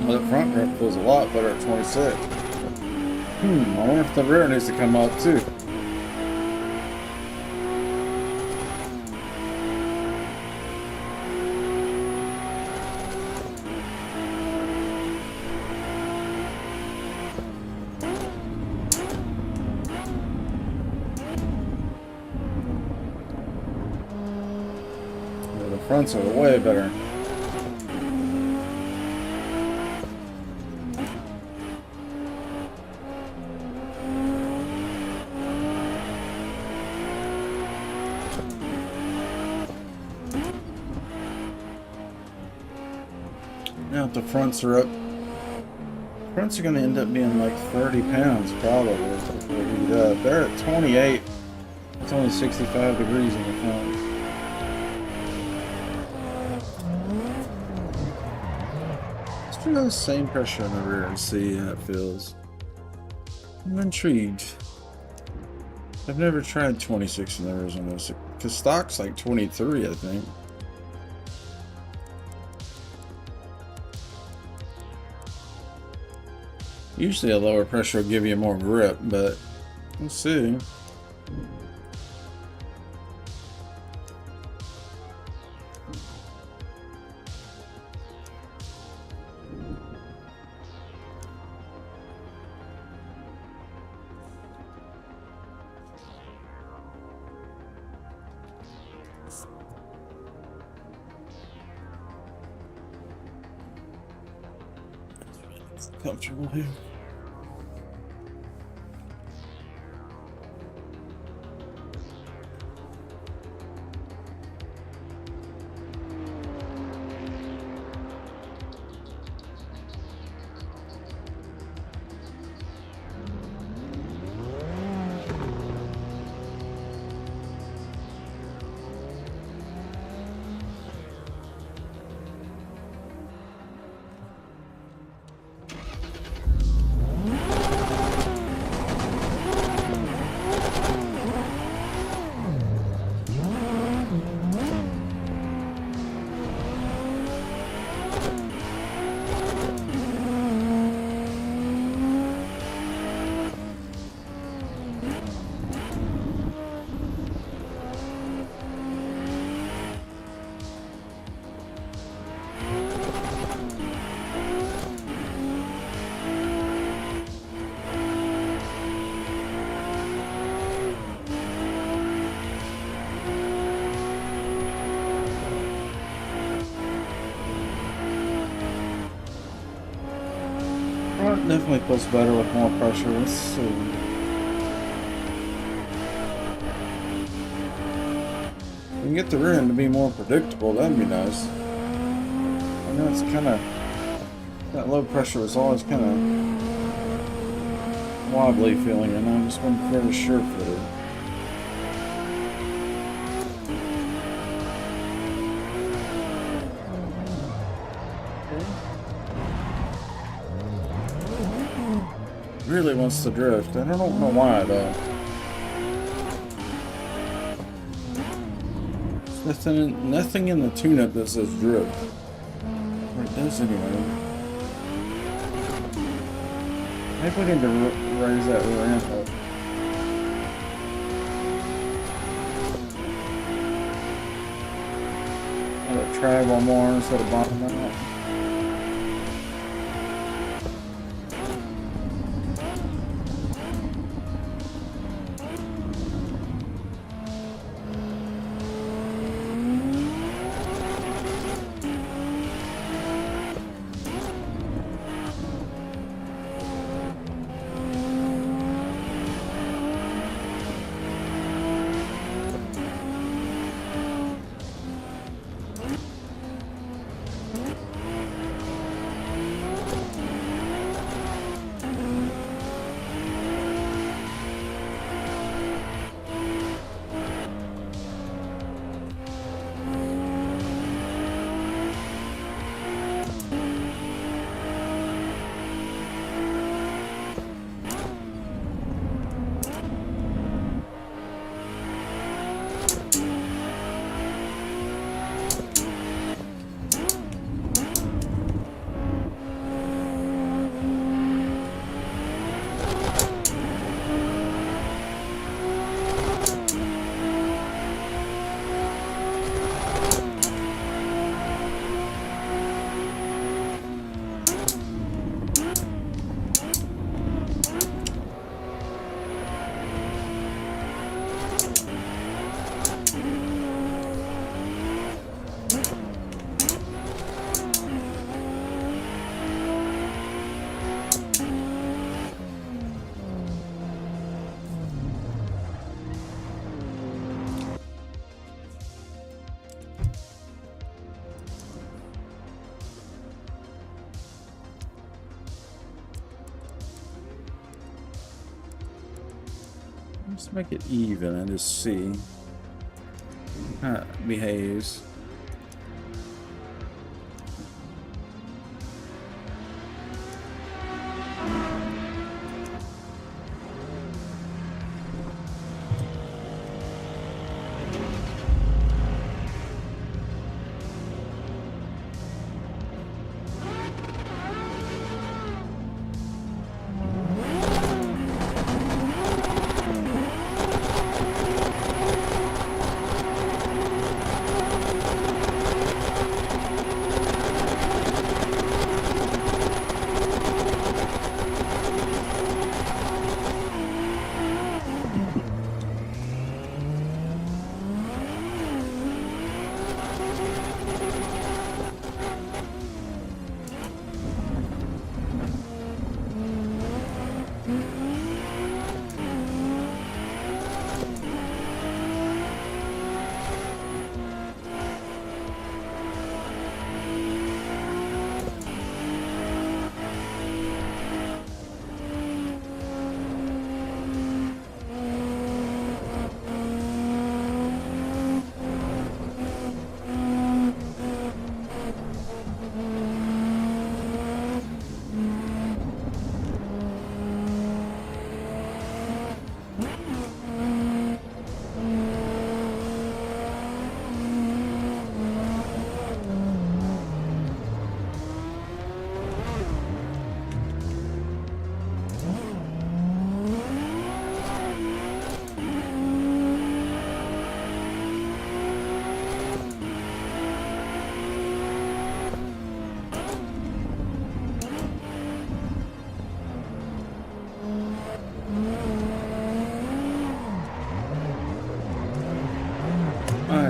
Well, the front grip feels a lot better at 26. I wonder if the rear needs to come up too. Yeah, the fronts are way better. Now if the fronts are up, fronts are going to end up being like 30 pounds probably before we heat up. They're at 28. It's only 65 degrees in the front. Let's try the same pressure in the rear and see how it feels. I'm intrigued. I've never tried 26 in the rear on this, because stock's like 23, I think. Usually a lower pressure will give you more grip, but we'll see. Comfortable here. Definitely feels better with more pressure. Let's see. We can get the rear end to be more predictable. That'd be nice. I know it's kind of, that low pressure was always kind of wobbly feeling, and I just wasn't very sure footed. Really wants to drift, and I don't know why though. There's nothing in the tune-up that says drift. Or it does anyway. Maybe we need to raise that ramp up. Let it travel more instead of bottom out. Let's make it even and just see how it behaves.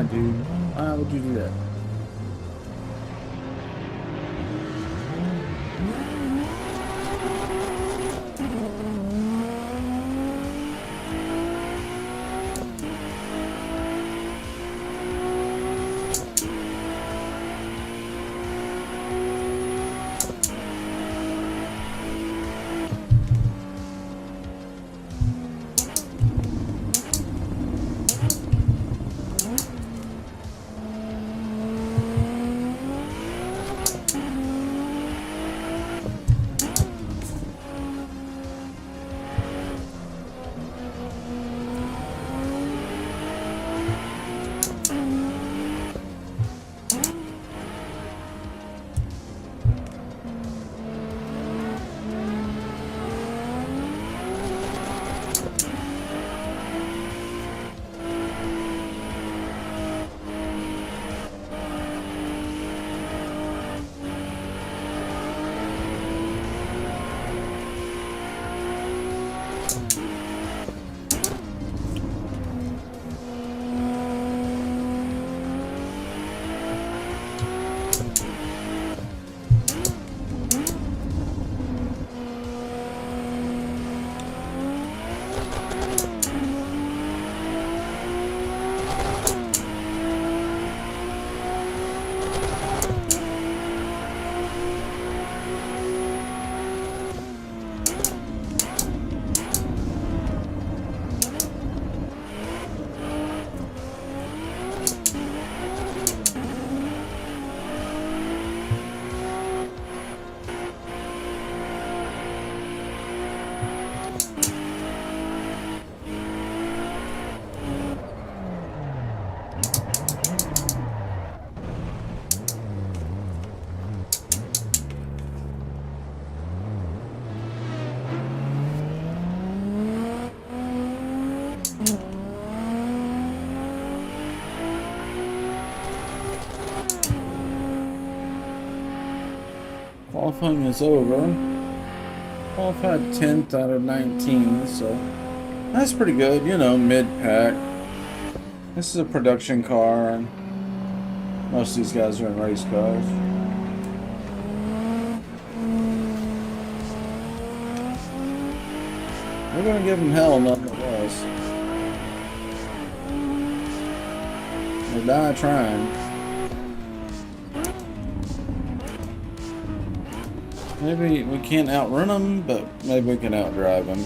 Dude, why would you do that? Qualifying is over. Qualified 10th out of 19, so that's pretty good, you know, mid-pack. This is a production car, and most of these guys are in race cars. We're gonna give them hell nonetheless. We'll die trying. Maybe we can't outrun them, but maybe we can outdrive them.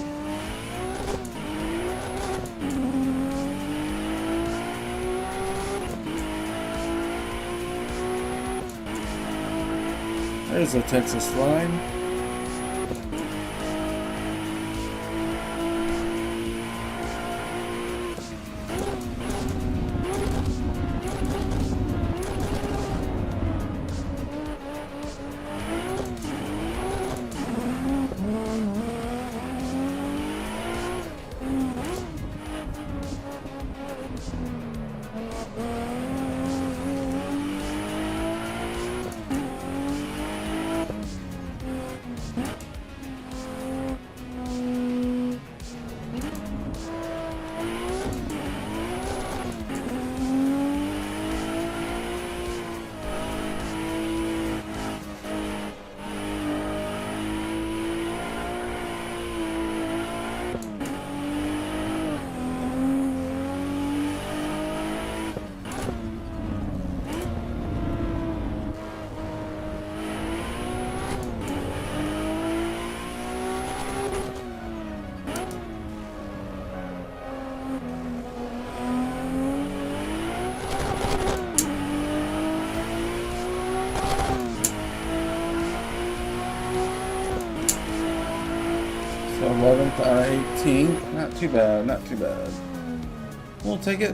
There's a Texas line. So 11th out of 18. Not too bad, not too bad. We'll take it.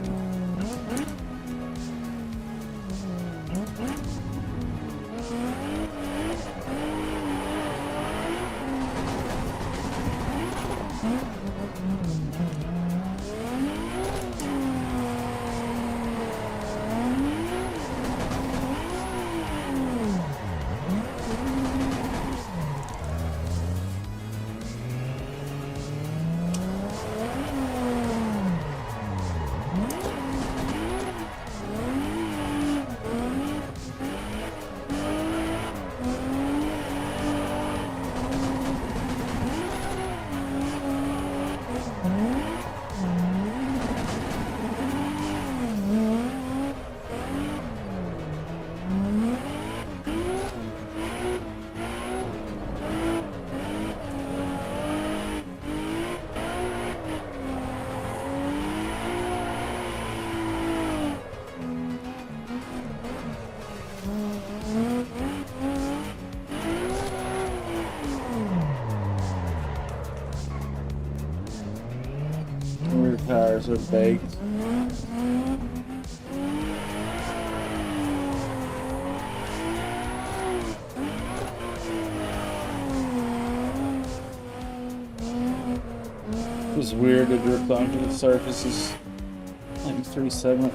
Rear tires are baked. It was weird to drift onto the surfaces. Like 3-7.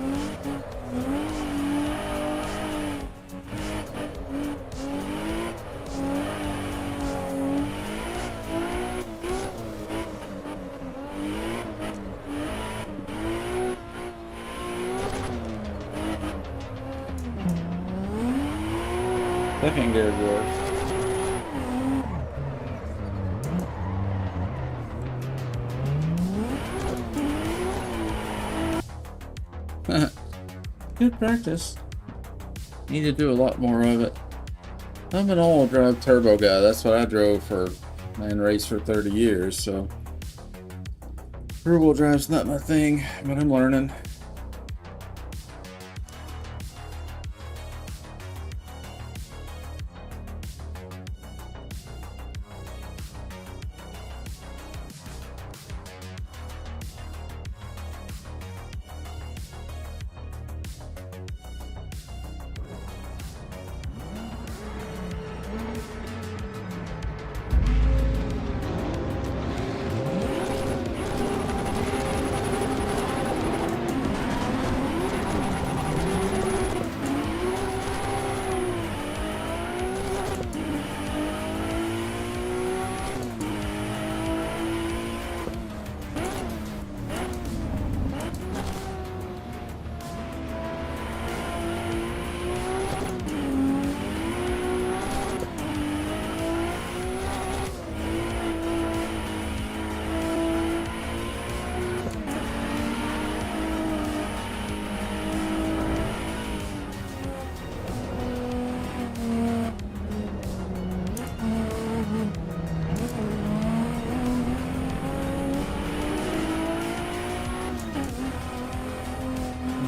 Second gear drift. Good practice. Need to do a lot more of it. I'm an all-wheel drive turbo guy. That's what I drove for man race for 30 years. So rear-wheel drive's not my thing, but I'm learning.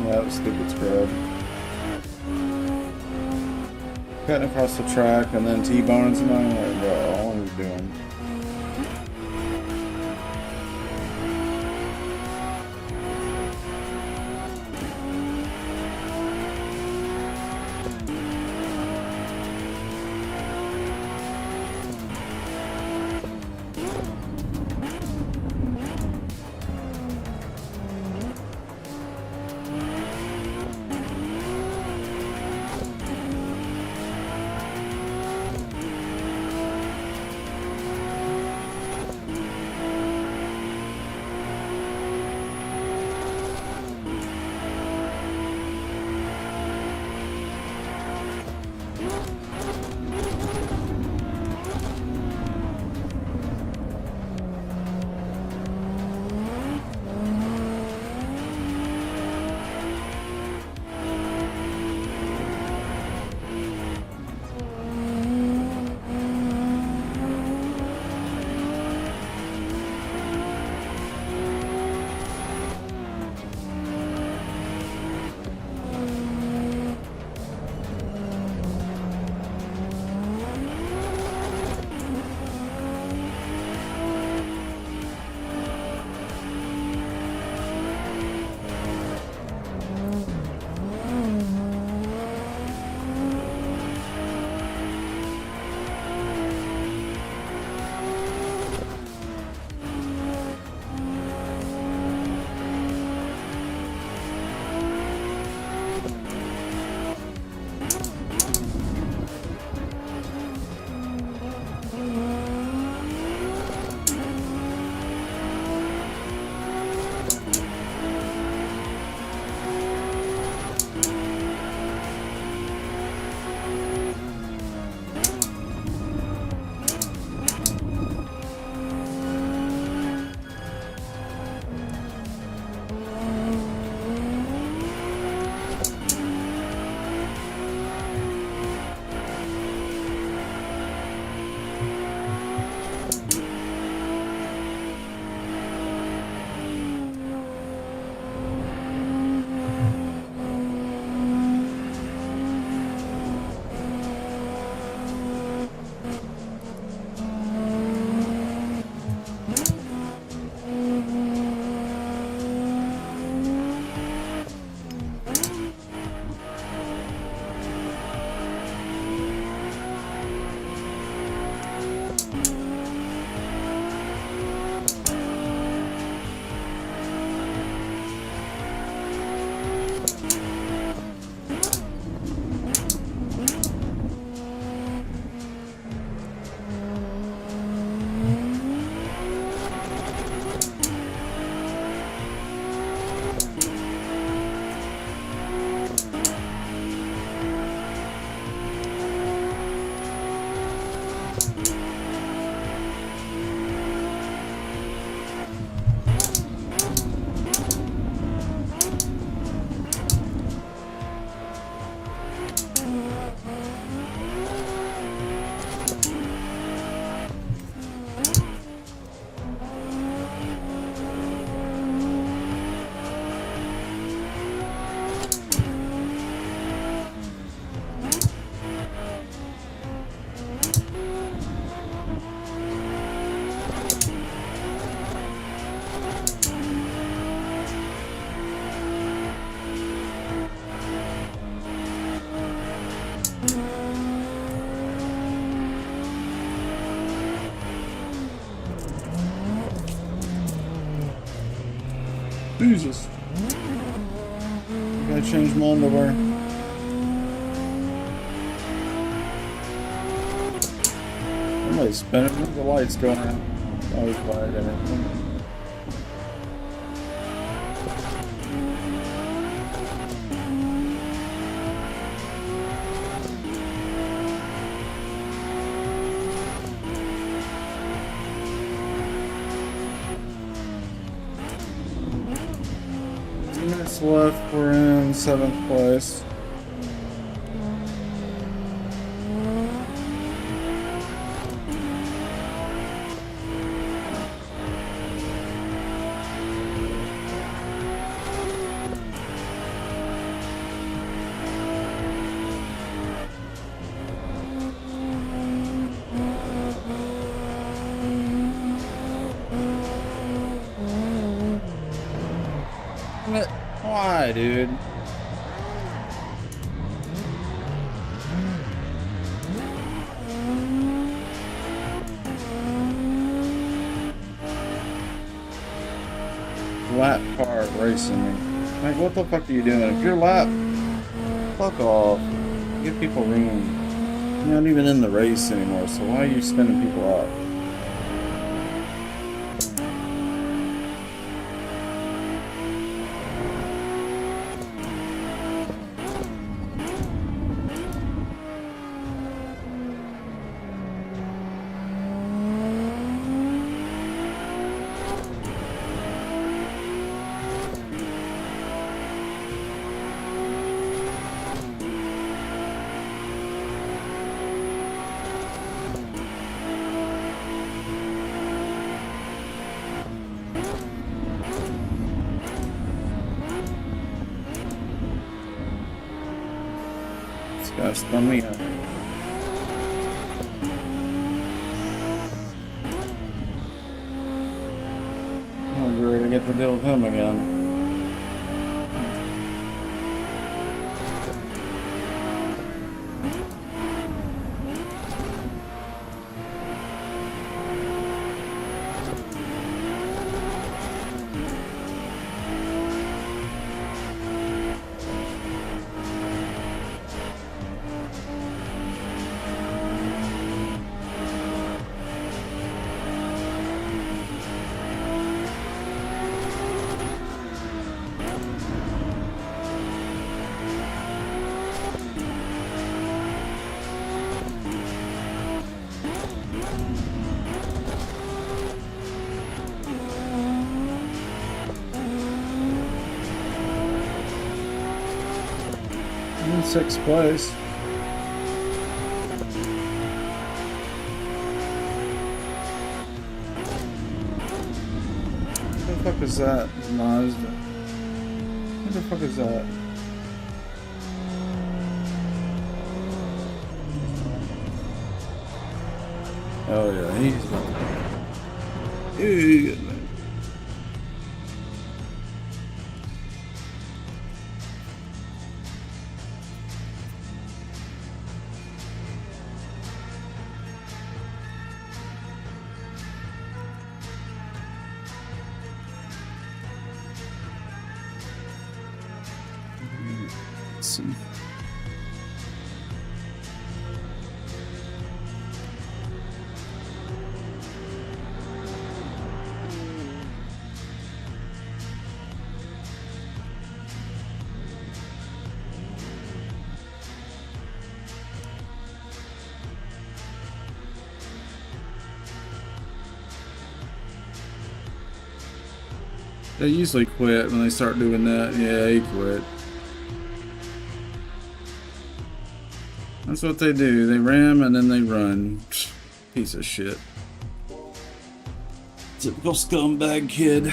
Yeah, that was stupid spread. Cutting across the track and then T-boning somebody. Like, bro, what are you doing? Jesus. Gotta change my underwear. Somebody's spinning. The light's going out. Always quiet and everything. Minutes left, we're in 7th place. Why, dude? Lap car racing me. Like, what the fuck are you doing? If you're lap, fuck off. Give people room. You're not even in the race anymore, so why are you spinning people out? Gotta spun me out. I'm ready to get to deal with him again. In 6th place. What the fuck is that? Mazda. What the fuck is that? Oh yeah, he's good. Let's see. They usually quit when they start doing that. Yeah, he quit. That's what they do. They ram and then they run. Piece of shit. Typical scumbag kid.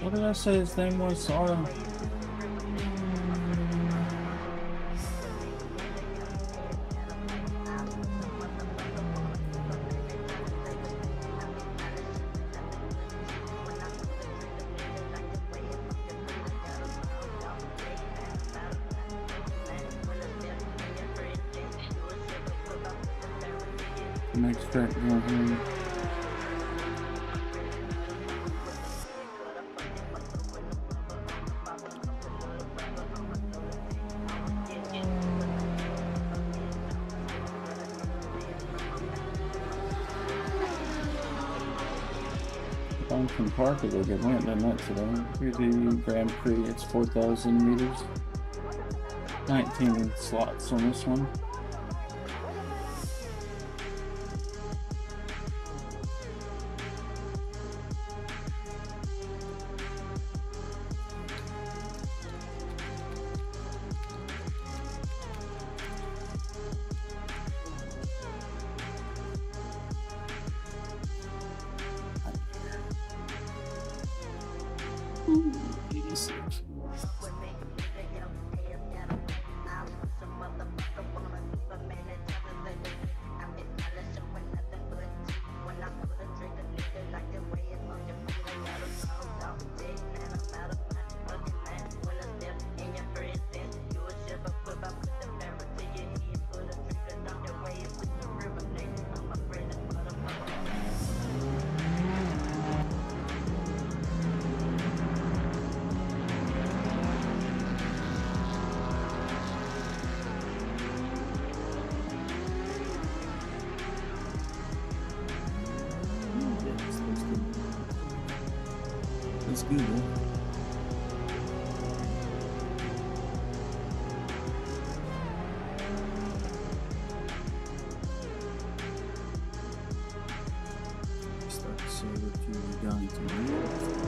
What did I say his name was? Sorry. Next track going home. From Park to go get went, done that today. Here's the Grand Prix, it's 4,000 meters. 19 slots on this one. Thanks, Google. Start to see what you're going to do.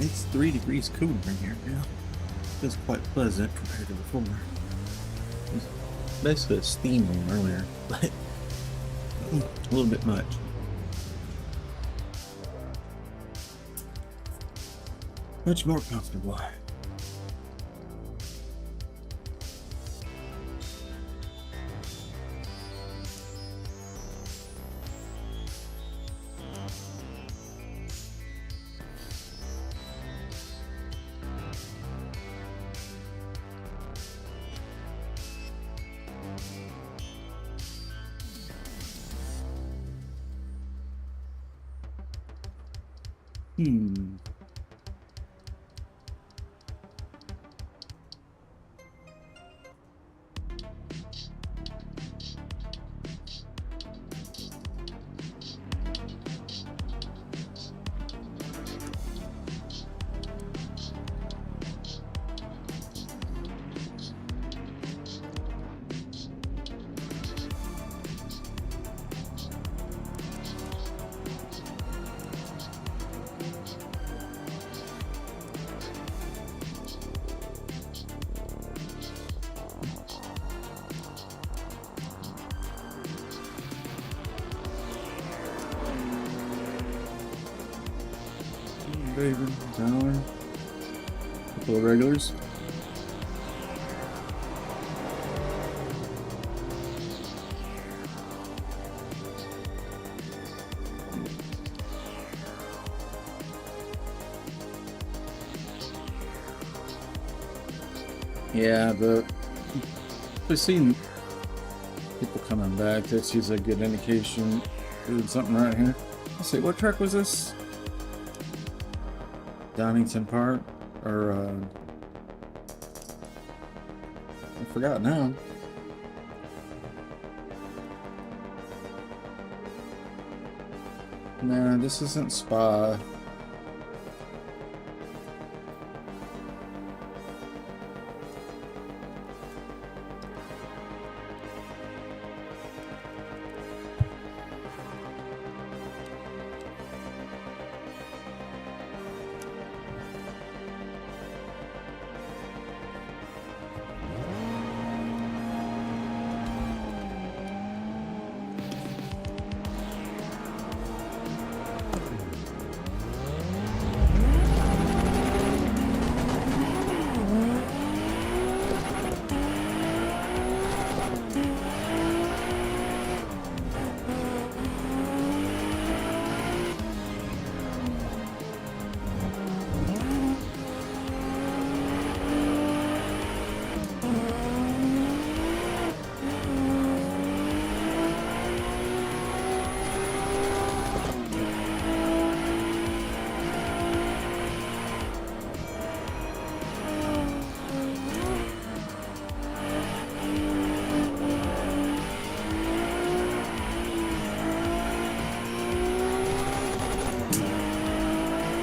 It's 3 degrees cooler in here now. It's quite pleasant compared to before. It's basically a steam room earlier, but a little bit much. Much more comfortable. Hmm. Raven, Dollar, couple of regulars. Yeah, but we've seen people coming back. That's usually a good indication. Doing something right here. Let's see, what track was this? Donington Park, or I forgot now. Nah, this isn't Spa.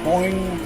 Boing.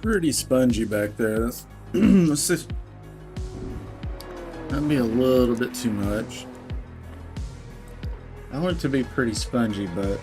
pretty spongy back there. That's let's see. That'd be a little bit too much. I want it to be pretty spongy, but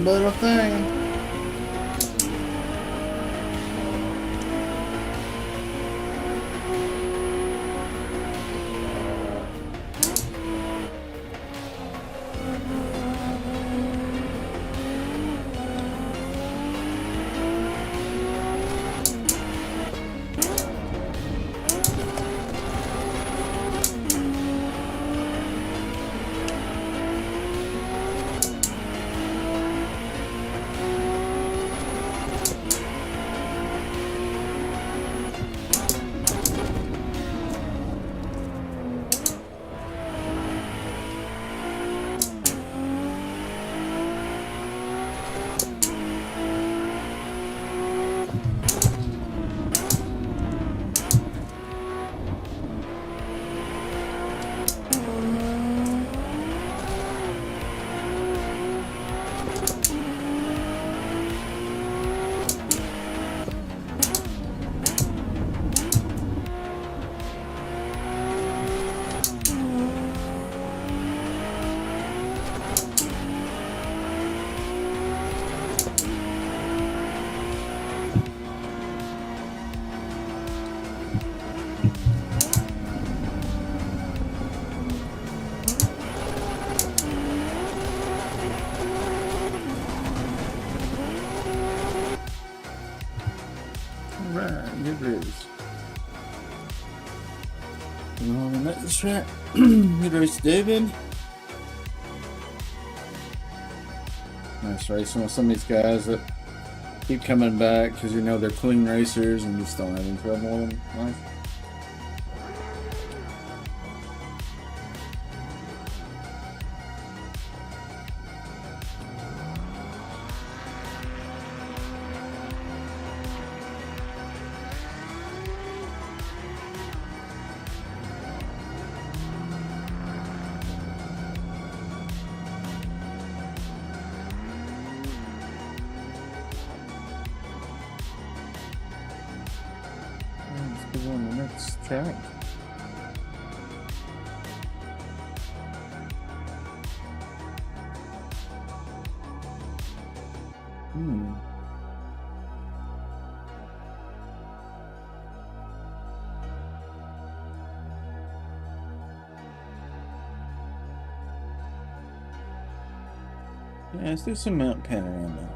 nothing but a thing. Alright, good race. On the next track, good race, David. Nice racing with some of these guys that keep coming back because you know they're clean racers and just don't have any trouble with them. Nice. Let's go on the next track. Yeah, let's do some Mount Panorama.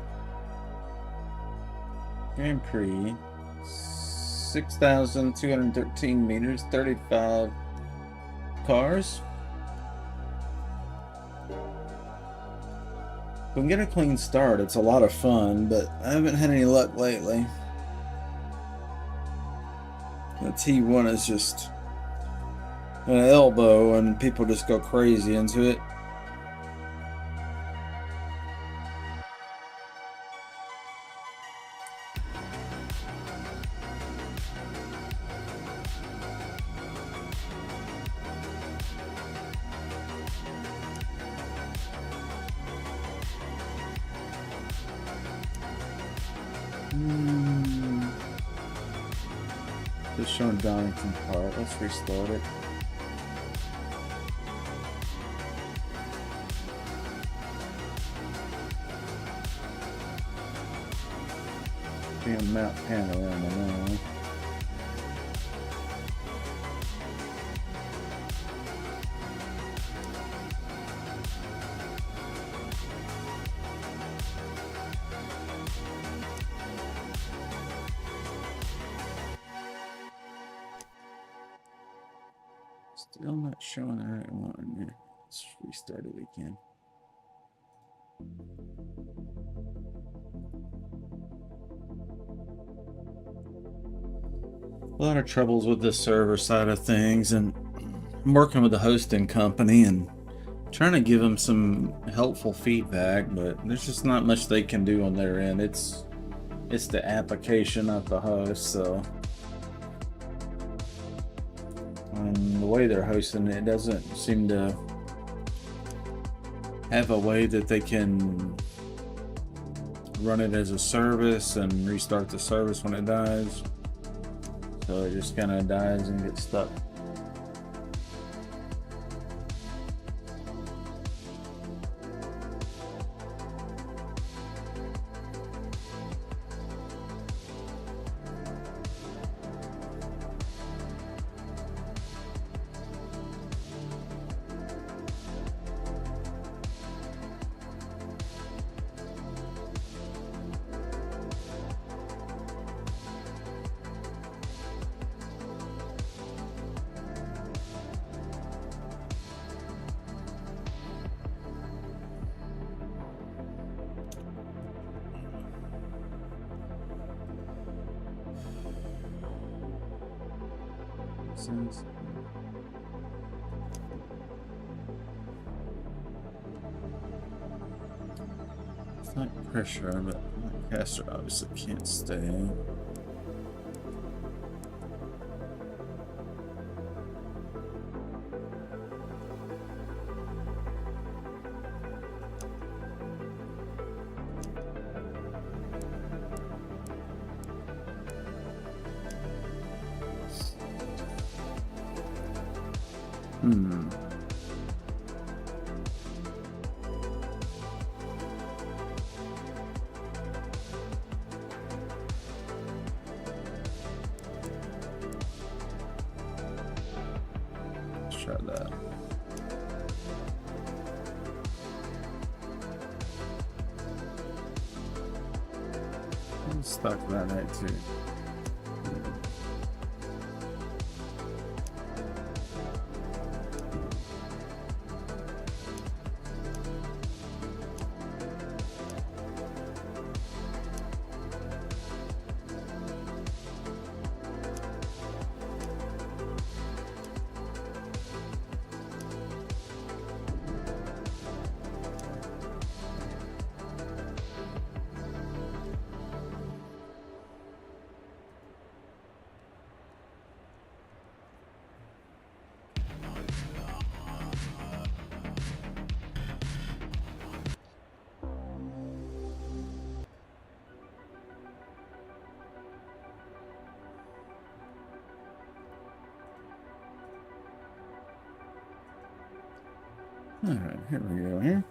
Grand Prix. 6,213 meters, 35 cars. We can get a clean start. It's a lot of fun, but I haven't had any luck lately. The T1 is just an elbow, and people just go crazy into it. Just showing Donington Park. Let's restart it. Damn Mount Panorama now. Still not showing the right one here. Let's restart it again. A lot of troubles with the server side of things, and I'm working with the hosting company and trying to give them some helpful feedback, but there's just not much they can do on their end. It's the application, not the host, so. And the way they're hosting it doesn't seem to have a way that they can run it as a service and restart the service when it dies. So it just kind of dies and gets stuck. is. It's not pressure, but the caster obviously can't stay. Hmm. Let's try that. Stuck that night too. All right, here we go here.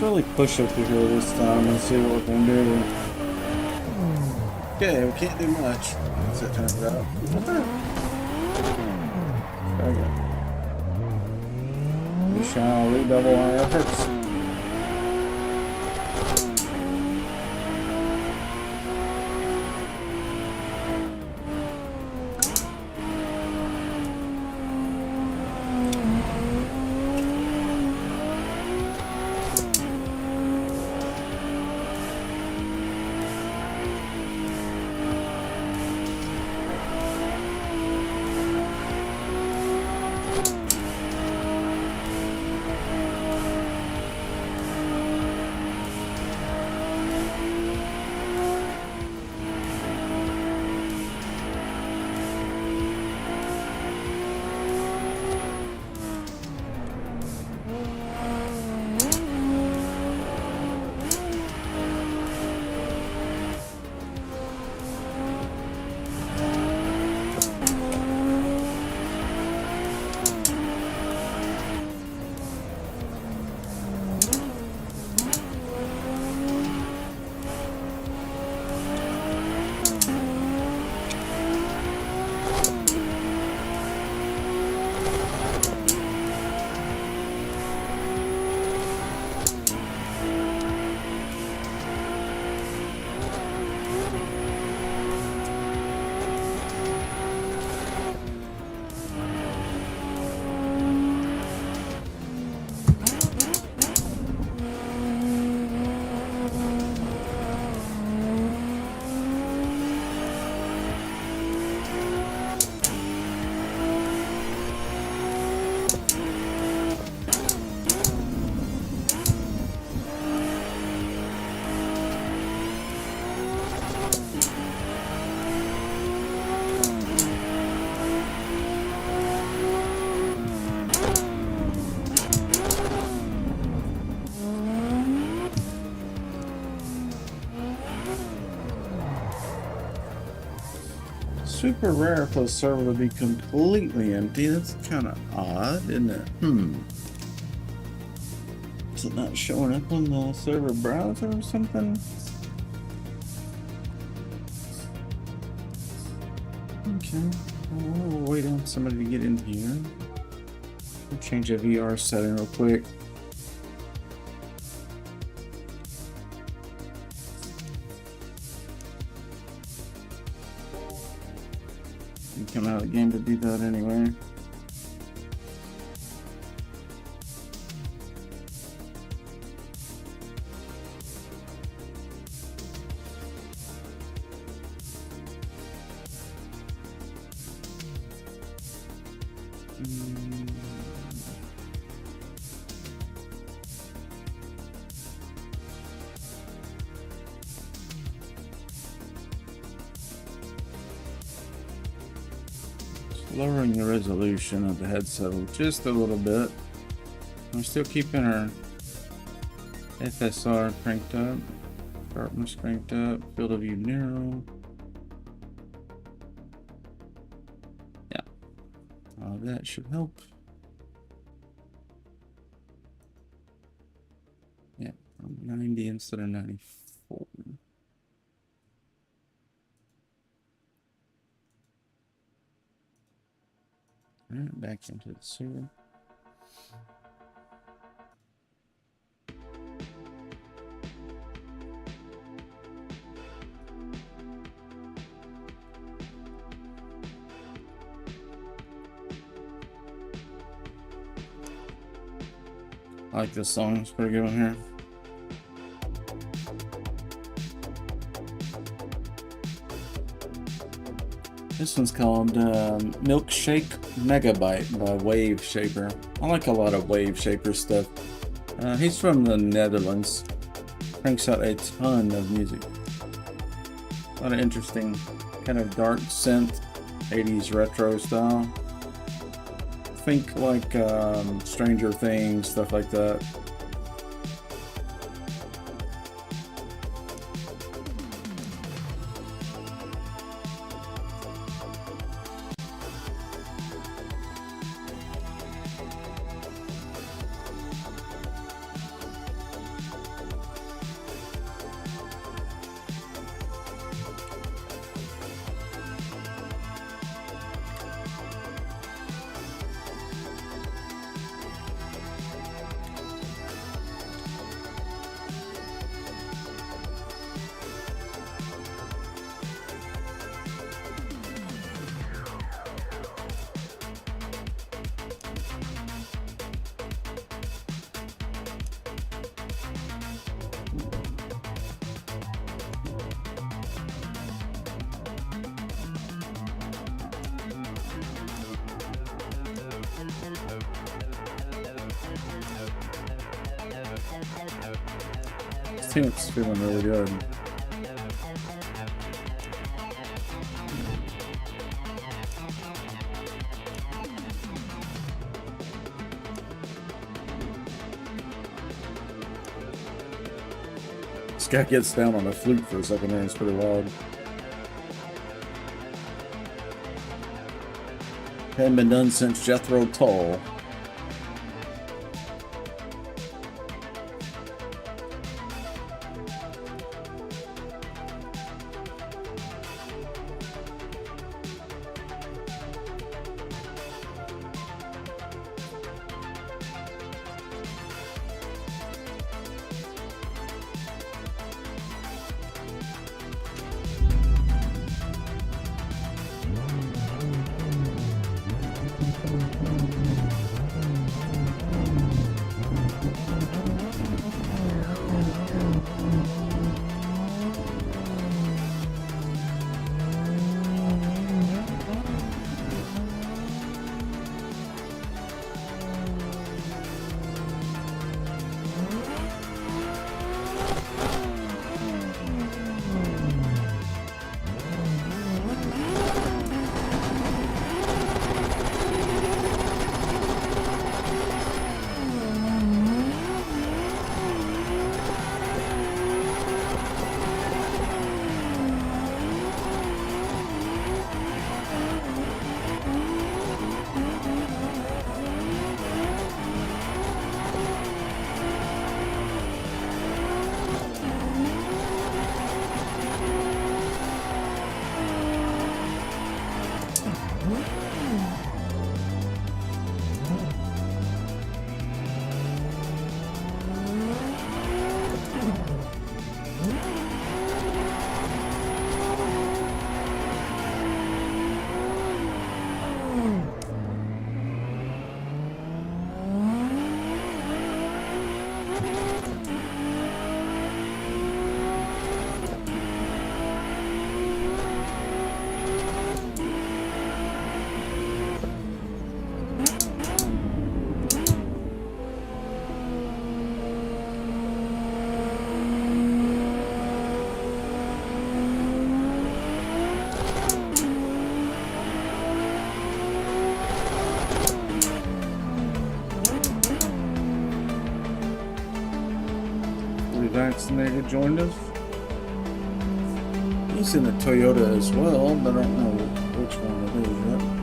really push up through here this time and see what we can do. Okay, we can't do much, as it turns out. Okay. We shall redouble our efforts. Super rare for the server to be completely empty. That's kind of odd, isn't it? Is it not showing up on the server browser or something? Okay, well, we'll wait on somebody to get in here. We'll change the VR setting real quick. You come out of the game to do that anyway. Lowering the resolution of the headset just a little bit. I'm still keeping our FSR cranked up, sharpness cranked up, field of view narrow. Yeah, all that should help. Yeah, 90 instead of 94. Alright, back into the server. I like this song, it's pretty good one here. This one's called Milkshake Megabyte by Wave Shaper. I like a lot of Wave Shaper stuff. He's from the Netherlands. Cranks out a ton of music. A lot of interesting, kind of dark synth, 80s retro style. Think like Stranger Things, stuff like that. team's feeling really good. This guy gets down on a flute for a second there, it's pretty loud. Hadn't been done since Jethro Tull. Vaccinated joined us. He's in the Toyota as well, but I don't know which one it is yet.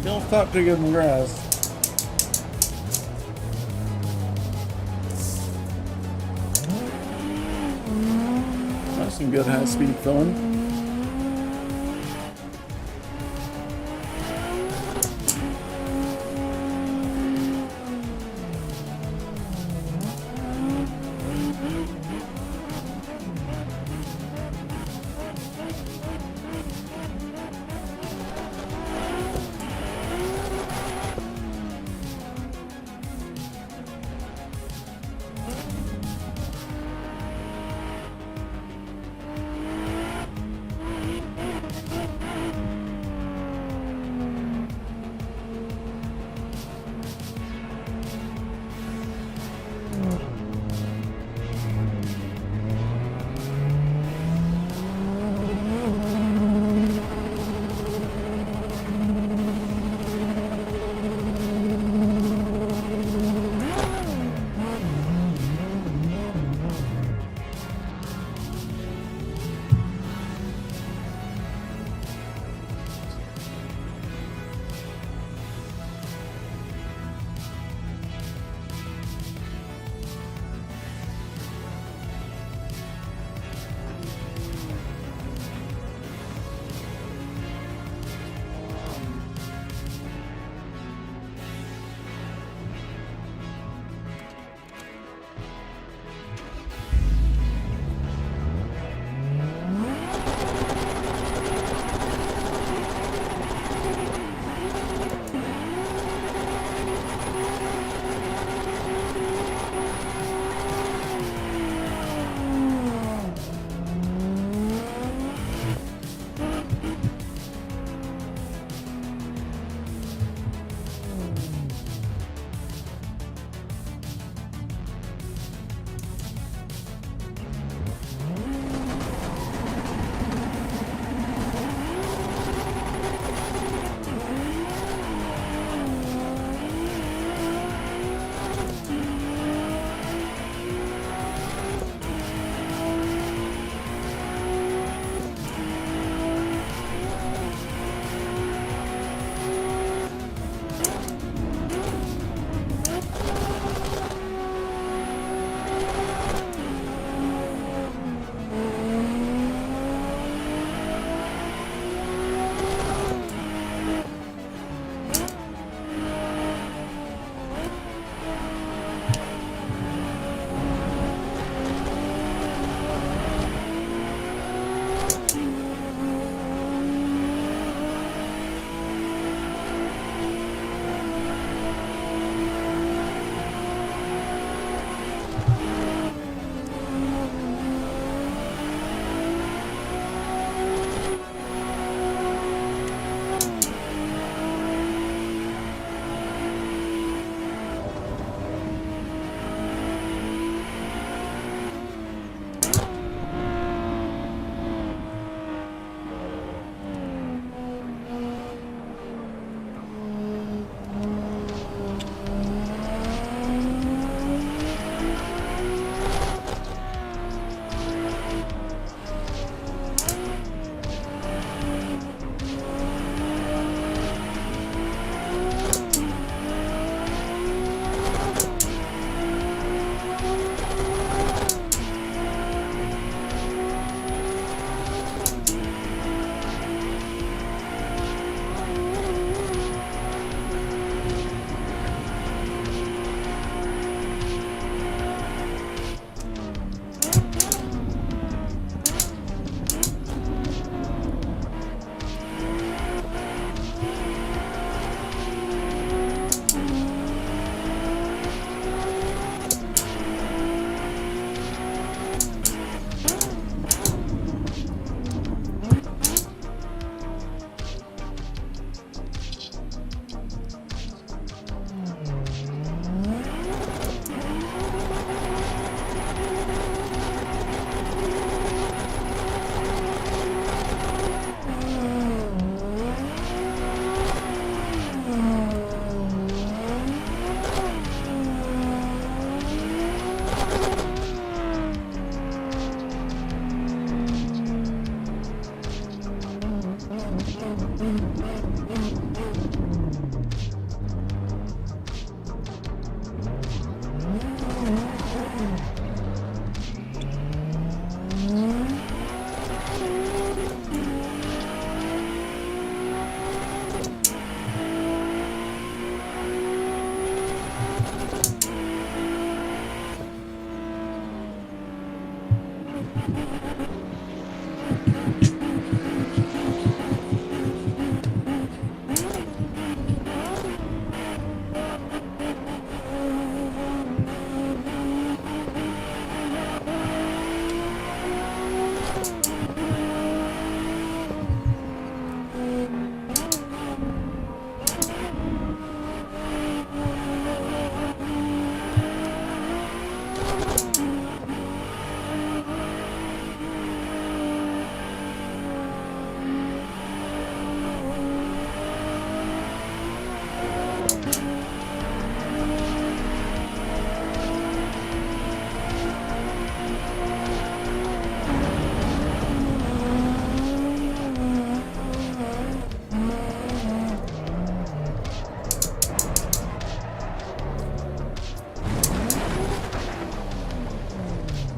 Don't stop to give them grass. That's some good high-speed fun.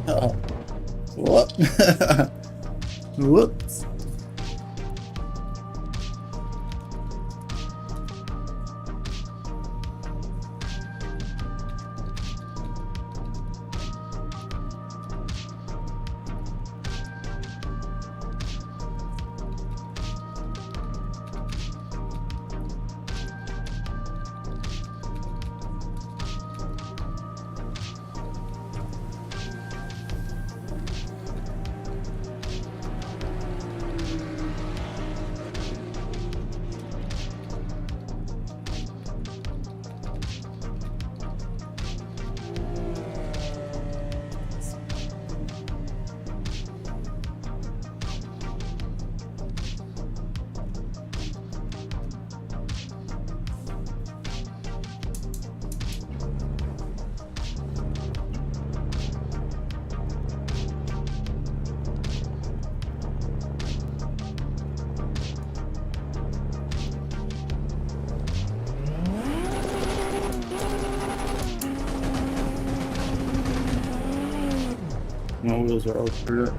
Oh. Whoop. Whoops. My wheels are all screwed up.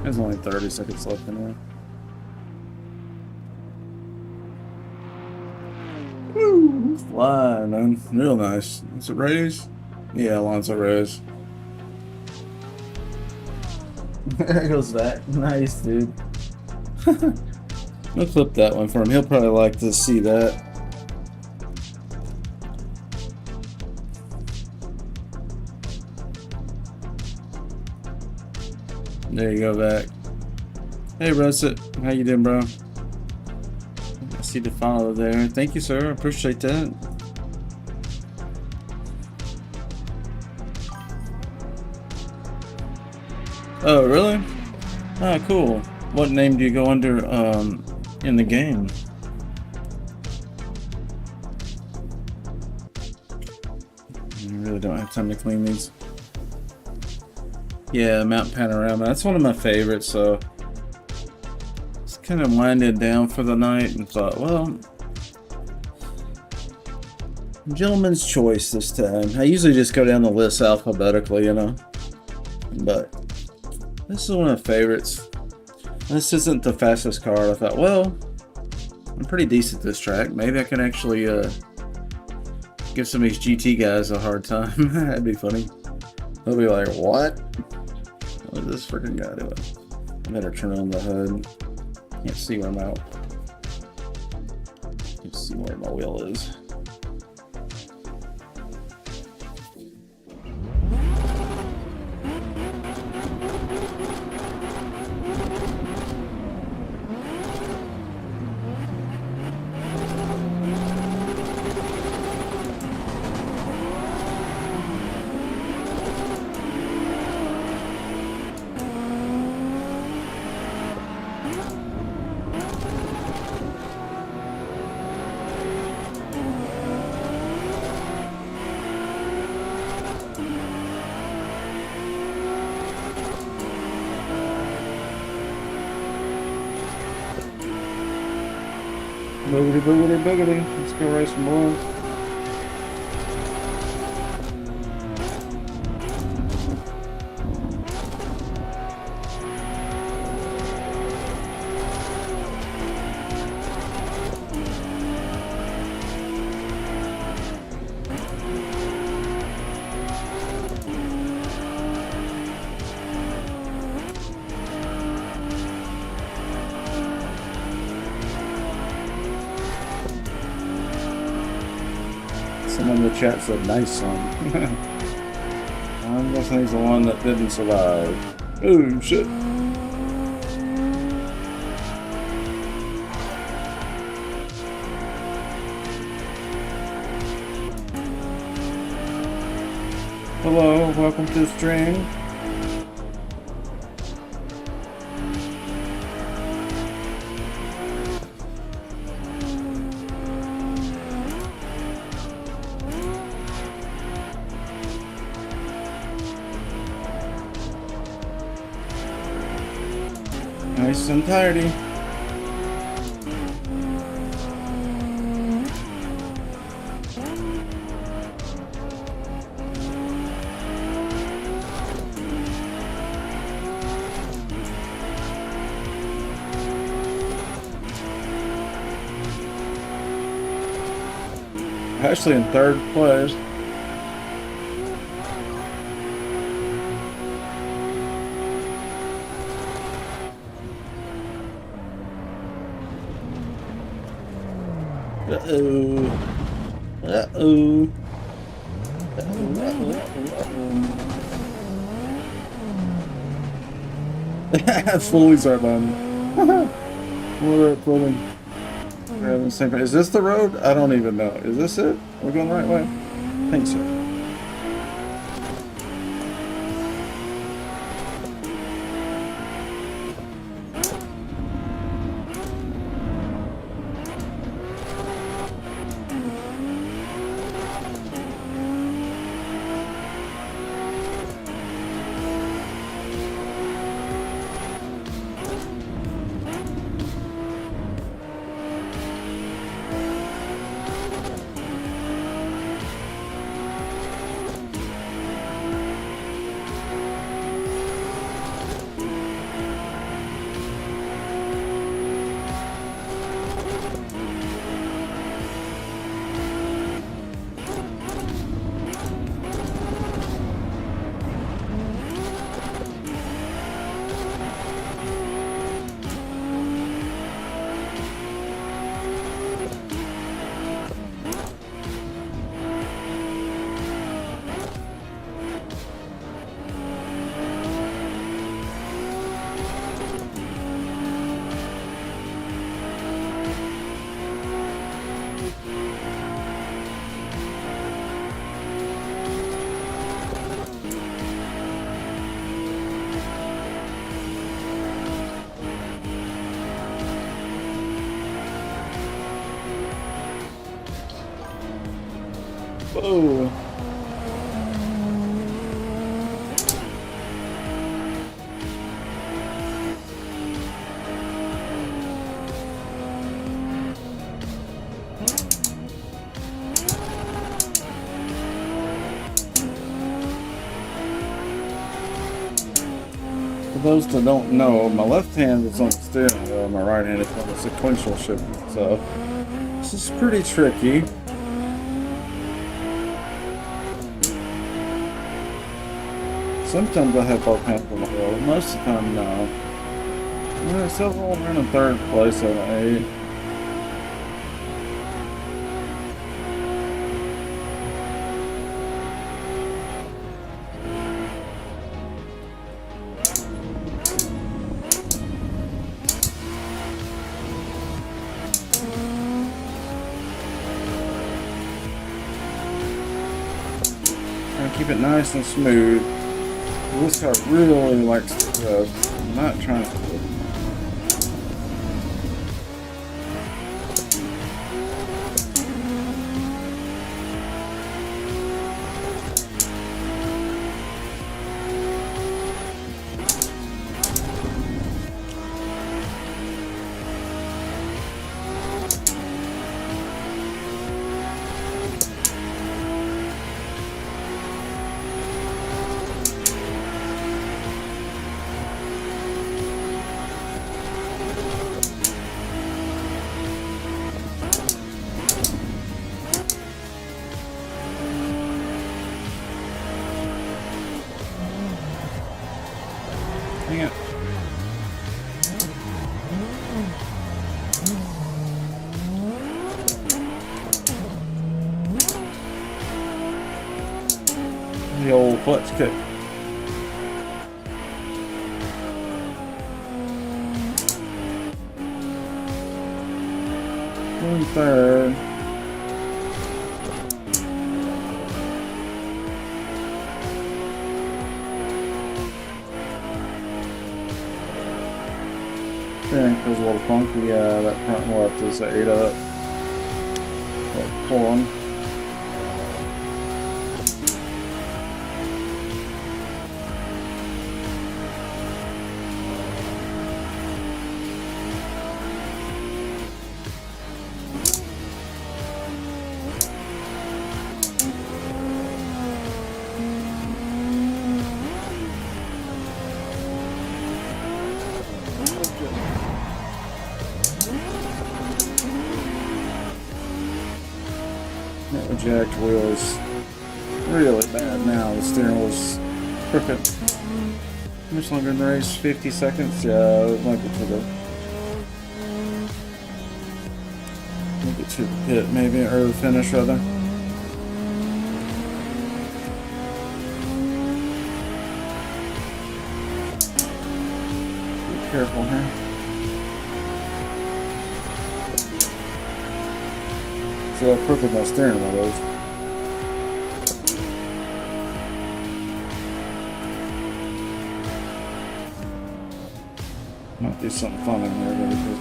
There's only 30 seconds left anyway. Woo! Flying, man. Real nice. Is it Reyes? Yeah, Alonso Reyes. There goes that. Nice, dude. I'll clip that one for him. He'll probably like to see that. There you go, back. Hey, Russet. How you doing, bro? I see the follow there. Thank you, sir. I appreciate that. Oh, really? Ah, cool. What name do you go under in the game? I really don't have time to clean these. Yeah, Mount Panorama. That's one of my favorites, so just kind of winded down for the night and thought, well, gentleman's choice this time. I usually just go down the list alphabetically, you know, but this is one of my favorites. This isn't the fastest car. I thought, well, I'm pretty decent at this track. Maybe I can actually give some of these GT guys a hard time. That'd be funny. They'll be like, what? What is this freaking guy doing? I better turn on the hood. Can't see where I'm out. Can't see where my wheel is. Boogity, boogity, boogity. Let's go race some more. Someone in the chat said nice song. I'm guessing he's the one that didn't survive. Oh shit. Hello, welcome to the stream. Nice and tidy. Actually in third place. Uh-oh. Uh-oh. Fully start on. What up, fully? Is this the road? I don't even know. Is this it? Are we going the right way? I think so. Whoa. For those that don't know, my left hand is on the steering wheel, my right hand is on the sequential shift. So this is pretty tricky. Sometimes I have both hands on the wheel. Most of the time, no. Yeah, so we're in third place out of 8. Trying to keep it nice and smooth. This car really likes to drift. I'm not trying to. Yeah. clutch kick. Going third. Steering feels a little funky. Yeah, that front left is 8 up. Pulling. The jacked wheel's really bad now. The steering wheel's crooked. How much longer in the race? 50 seconds? Yeah, it might get to the pit maybe, or the finish rather. Be careful here. So how crooked my steering wheel is. Might do something fun in here really quick.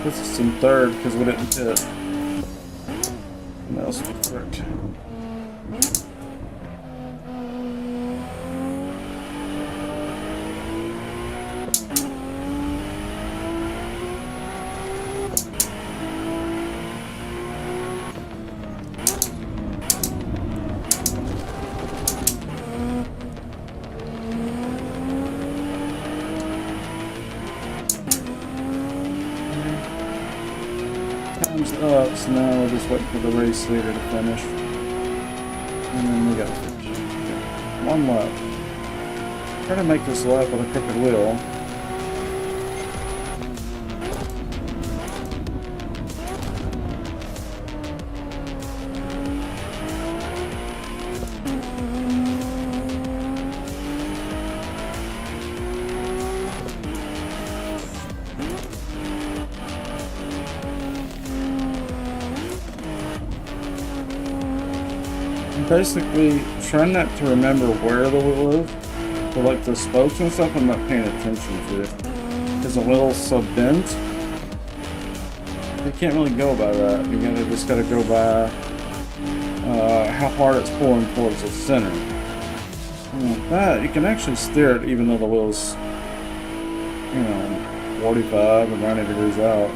This is in third because we didn't pit. And that else was correct. Time's up, so now we'll just wait for the race leader to finish. And then we got one lap. Try to make this lap with a crooked wheel. Basically, trying not to remember where the wheel is, but like the spokes and stuff, I'm not paying attention to it. Because the wheel's so bent, you can't really go by that. You just gotta go by how hard it's pulling towards the center. And with that, you can actually steer it even though the wheel's, 45 or 90 degrees out.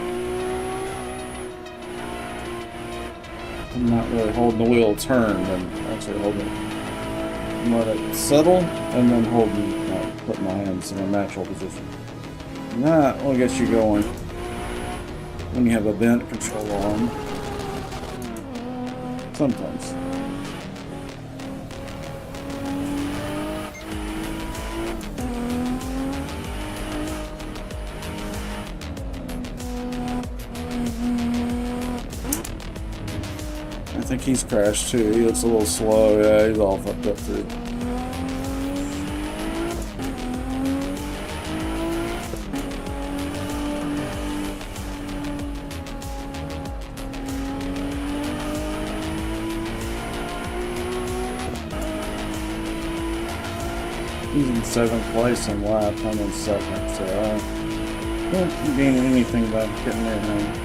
I'm not really holding the wheel turned, and actually holding it. Let it settle, and then putting my hands in a natural position. And that will get you going when you have a bent control arm. Sometimes. I think he's crashed too. He looks a little slow. Yeah, he's all fucked up too. He's in 7th place in lap. I'm in 2nd, so I don't gain anything by getting near him.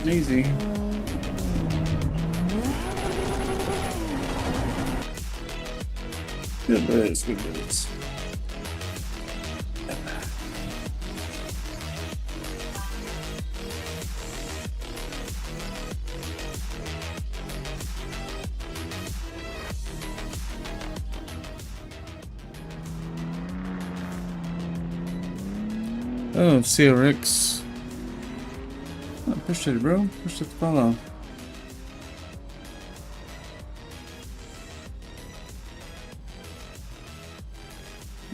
Easy. Good bits, good bits. Oh, CRX. Oh, appreciate it, bro. Appreciate the follow.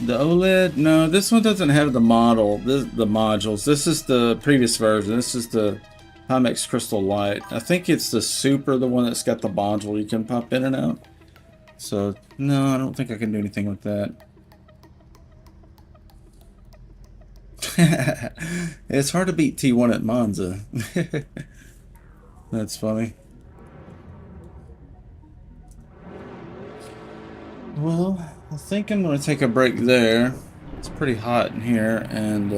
The OLED? No, this one doesn't have the model, the modules. This is the previous version. This is the Pimax Crystal Light. I think it's the Super, the one that's got the module you can pop in and out. So, no, I don't think I can do anything with that. It's hard to beat T1 at Monza. That's funny. Well, I think I'm going to take a break there. It's pretty hot in here, and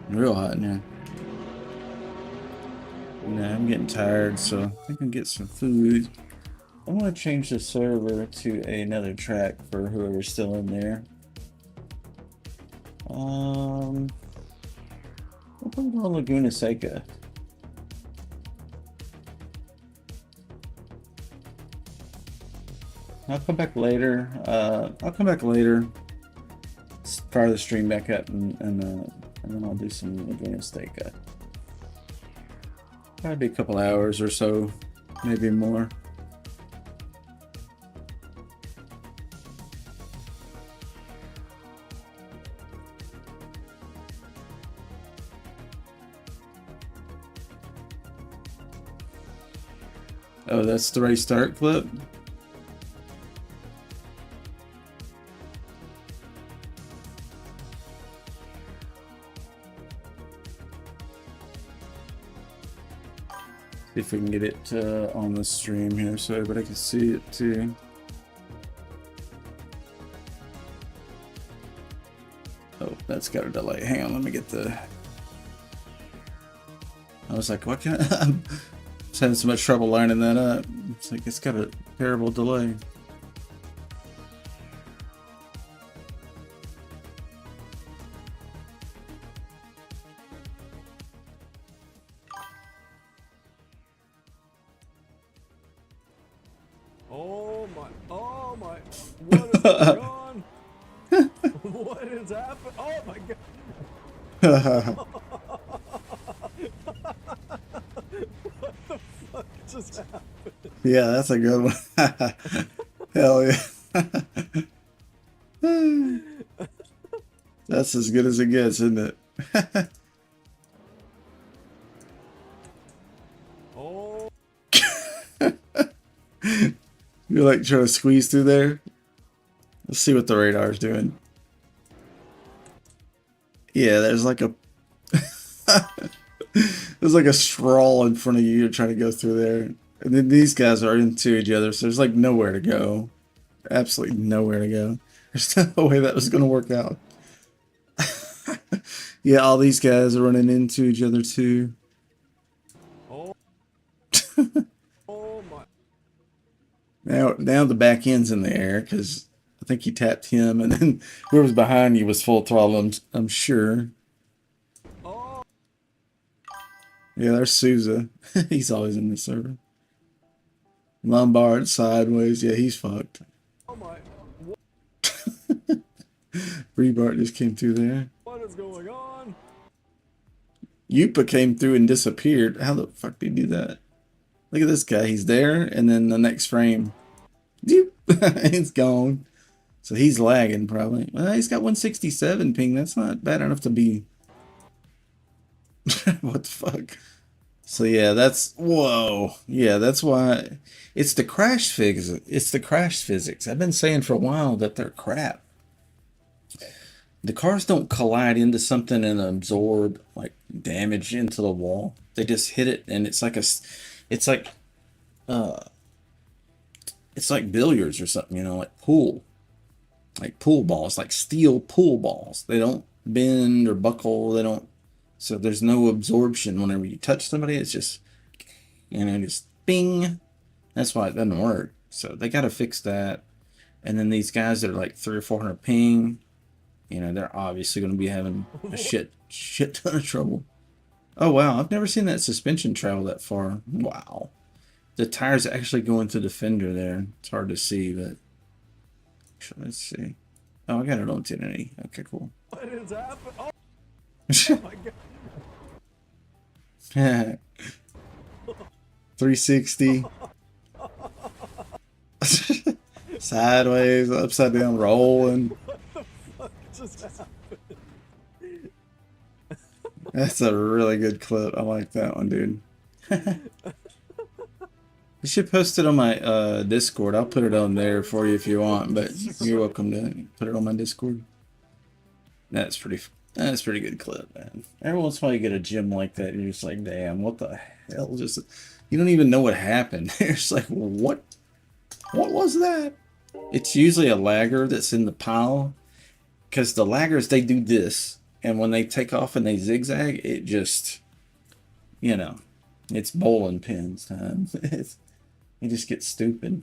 real hot in here. Nah, I'm getting tired, so I think I can get some food. I want to change the server to another track for whoever's still in there. We'll put it on Laguna Seca. I'll come back later. Fire the stream back up, and then I'll do some Laguna Seca. Probably be a couple hours or so, maybe more. Oh, that's the race start clip? See if we can get it on the stream here so everybody can see it too. Oh, that's got a delay. Hang on, let me get the... I was like, what can I... I'm just having so much trouble lining that up. It's like, it's got a terrible delay. Oh my, what is going on? What is happening? Oh my god. What the fuck just happened? Yeah, that's a good one. Hell yeah. That's as good as it gets, isn't it? Oh. You're like trying to squeeze through there. Let's see what the radar's doing. Yeah, there's like a there's like a straw in front of you. You're trying to go through there, and then these guys are into each other, so there's like nowhere to go. Absolutely nowhere to go. There's no way that was gonna work out. Yeah, all these guys are running into each other too. Oh. Oh my. Now the back end's in the air because I think you tapped him, and then whoever's behind you was full throttle. I'm sure. Oh. Yeah, there's Souza. He's always in the server. Lombard sideways. Yeah, he's fucked. Oh my. Rebart just came through there. What is going on? Yupa came through and disappeared. How the fuck did he do that? Look at this guy. He's there, and then the next frame, it's gone. So he's lagging probably. Well, he's got 167 ping. That's not bad enough to be. What the fuck? So yeah, that's whoa. Yeah, that's why it's the crash physics. It's the crash physics. I've been saying for a while that they're crap. The cars don't collide into something and absorb like damage into the wall. They just hit it, and it's like it's like billiards or something, you know, like pool balls, like steel pool balls. They don't bend or buckle. They don't So there's no absorption whenever you touch somebody. It's just, just bing. That's why it doesn't work. So they got to fix that. And then these guys that are like 300 or 400 ping, they're obviously going to be having a shit ton of trouble. Oh wow, I've never seen that suspension travel that far. Wow. The tires actually going through the fender there. It's hard to see, but let's see. Oh, I got it on 1080. Okay, cool. What is happening? Oh my god. 360. Sideways, upside down, rolling. What just happened? That's a really good clip. I like that one, dude. You should post it on my Discord. I'll put it on there for you if you want, but you're welcome to put it on my Discord. That's pretty good clip, man. Every once in a while you get a gym like that, and you're just like, damn, what the hell? Just you don't even know what happened. You're just like, what was that? It's usually a lagger that's in the pile, because the laggers, they do this, and when they take off and they zigzag, it just, it's bowling pins time. You just get stupid.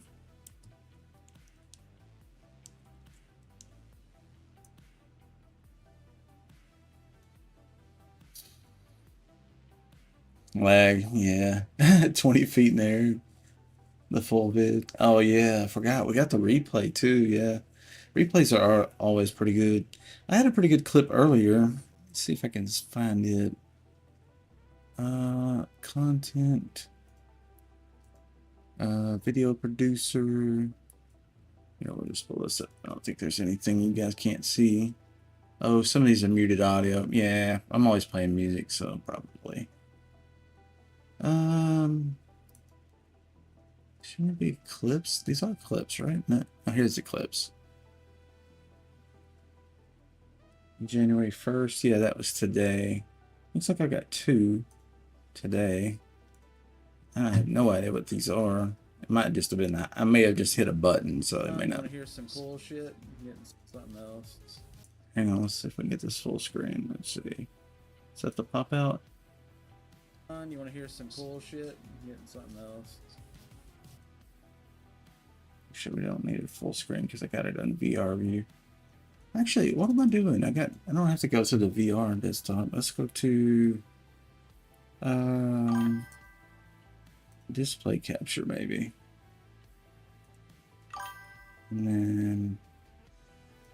Lag, yeah. 20 feet in the air. The full vid. Oh yeah, I forgot. We got the replay too, yeah. Replays are always pretty good. I had a pretty good clip earlier. Let's see if I can find it. Content. Video producer. We'll just pull this up. I don't think there's anything you guys can't see. Oh, some of these are muted audio. Yeah, I'm always playing music, so probably. Shouldn't it be clips? These are clips, right? No. Oh, here's the clips. January 1st. Yeah, that was today. Looks like I got 2 today. I have no idea what these are. It might just have been that. I may have just hit a button, so it may not. Hear some cool shit. Getting something else. Hang on, let's see if we can get this full screen. Let's see. Is that the pop out? You want to hear some cool shit? Getting something else. Actually, we don't need a full screen because I got it on VR view. Actually, what am I doing? I don't have to go to the VR desktop. Let's go to display capture maybe. And then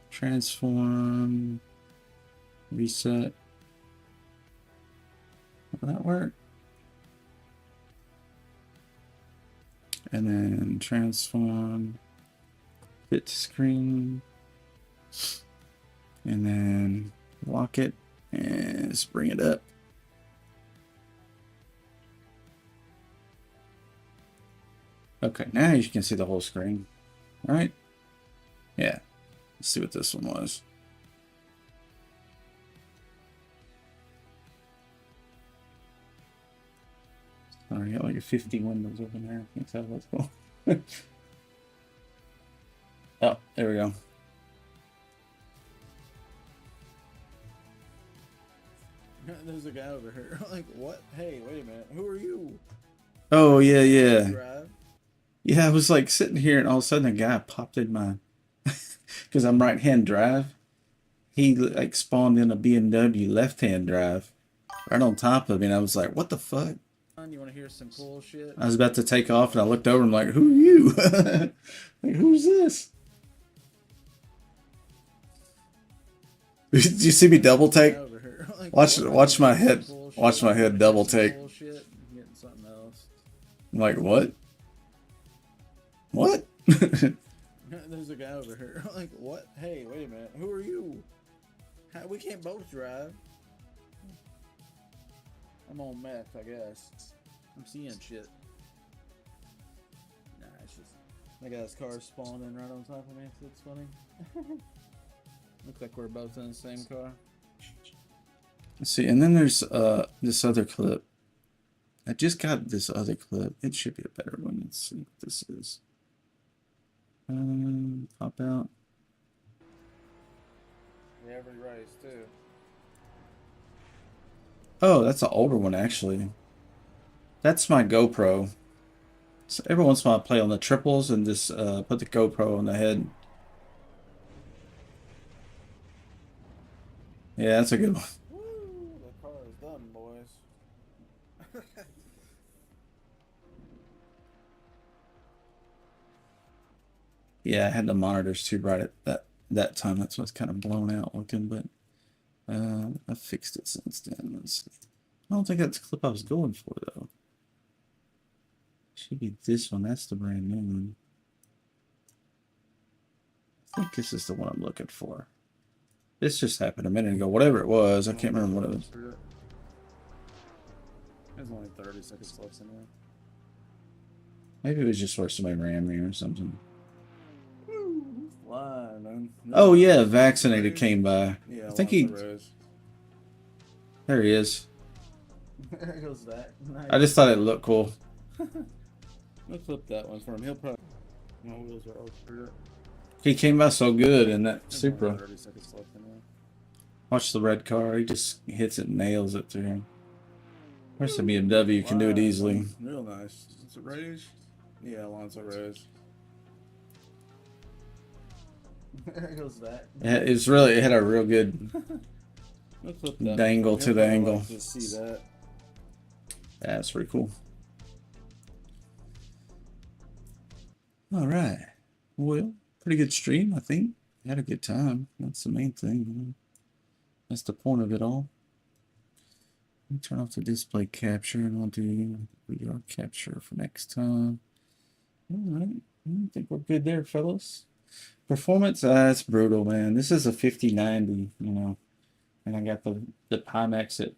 transform, reset. Will that work? And then transform, fit to screen, and then lock it and just bring it up. Okay, now you can see the whole screen. All right? Yeah. Let's see what this one was. Sorry, I got like a 50 windows open there. I can't tell what's going. Oh, there we go. There's a guy over here. Like, what? Hey, wait a minute. Who are you? Oh, yeah, yeah. Drive? Yeah, I was like sitting here and all of a sudden a guy popped in my... Because I'm right-hand drive. He like spawned in a BMW left-hand drive right on top of me, and I was like, what the fuck? You want to hear some cool shit? I was about to take off and I looked over and I'm like, who are you? Like, who's this? Did you see me double take? Like, Watch my head double take. Bullshit. Getting something else. I'm like, what? What? There's a guy over here. Like, what? Hey, wait a minute. Who are you? We can't both drive. I'm on meth, I guess. I'm seeing shit. Nah, it's just that guy's car spawning right on top of me. So it's funny. Looks like we're both in the same car. Let's see, and then there's this other clip. I just got this other clip. It should be a better one. Let's see what this is. Pop out. Yeah, every race too. Oh, that's an older one, actually. That's my GoPro. So every once in a while I play on the triples and just put the GoPro on the head. Yeah, that's a good one. Woo, the car is done, boys. Yeah, I had the monitors too bright at that time. That's what's kind of blown out looking, but I fixed it since then. Let's see. I don't think that's the clip I was going for though. Should be this one. That's the brand new one. I think this is the one I'm looking for. This just happened a minute ago. Whatever it was, I can't remember what it was. There's only 30 seconds left in there. Maybe it was just where somebody ran me or something. Flying, man. Oh yeah, vaccinated came by. Yeah, I think he. There he is. There goes that. Nice. I just thought it looked cool. I'll clip that one for him. He'll probably. My wheels are all screwed up. He came by so good in that There's only Supra. 30 seconds left in there. Watch the red car. He just hits it and nails it through him. Where's the BMW? You can do it easily. Real nice. Is it Rage? Yeah, Alonso Rage. There goes that. It's really, it had a real good I'll clip that dangle one. to the He'll probably angle. like to see that. That's pretty cool. All right. Well, pretty good stream, I think. Had a good time. That's the main thing. That's the point of it all. Let me turn off the display capture and I'll do VR capture for next time. All right. I think we're good there, fellas. Performance, that's brutal, man. This is a 5090, you know. And I got the Pimax at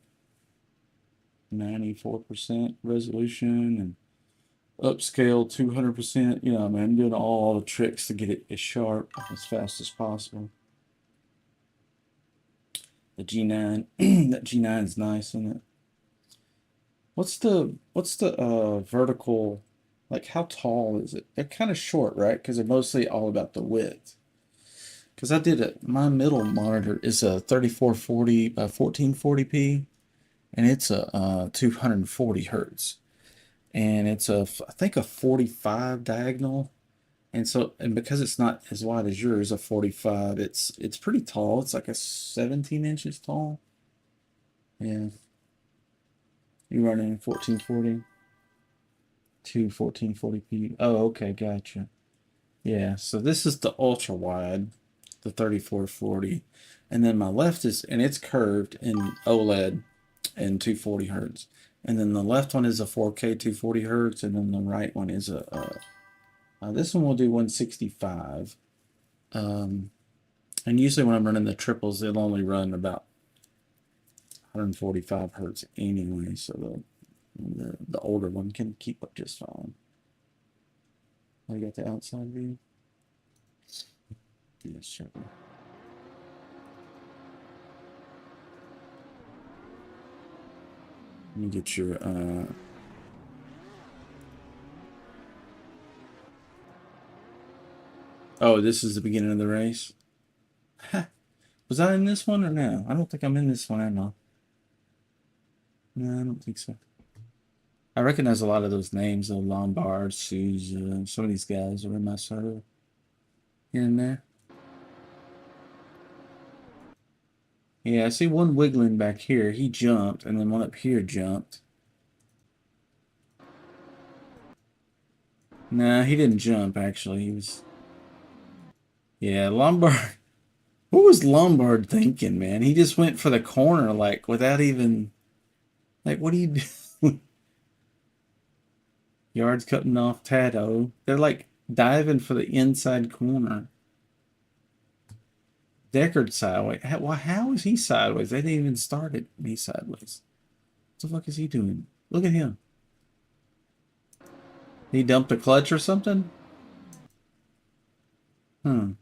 94% resolution and upscale 200%. You know, man, I'm doing all the tricks to get it as sharp as fast as possible. The G9, that G9 is nice, isn't it? What's the vertical, like how tall is it? They're kind of short, right? Because they're mostly all about the width. Because I did it, my middle monitor is a 3440 by 1440p, and it's a 240 hertz, and it's I think a 45 diagonal, and because it's not as wide as yours, a 45, it's pretty tall. It's like a 17 inches tall. Yeah. You running 1440 to 1440p. Oh, okay, gotcha. Yeah, so this is the ultra wide, the 3440, and then my left is, and it's curved in OLED and 240 hertz, and then the left one is a 4K 240 hertz, and then the right one is this one will do 165. And usually when I'm running the triples, they'll only run about 145 hertz anyway, so the older one can keep up just fine. I got the outside view. Yes, sure. Let me get your oh, this is the beginning of the race. Was I in this one or no? I don't think I'm in this one, am I? No, I don't think so. I recognize a lot of those names, though. Lombard, Souza, some of these guys are in my server. Here and there. Yeah, I see one wiggling back here. He jumped, and then one up here jumped. Nah, he didn't jump, actually. He was... Yeah, Lombard... What was Lombard thinking, man? He just went for the corner, like, without even... Like, what do you do? Yards cutting off Tato. They're, like, diving for the inside corner. Deckard sideways. How is he sideways? They didn't even start it. He's sideways. What the fuck is he doing? Look at him. He dumped a clutch or something? Hmm.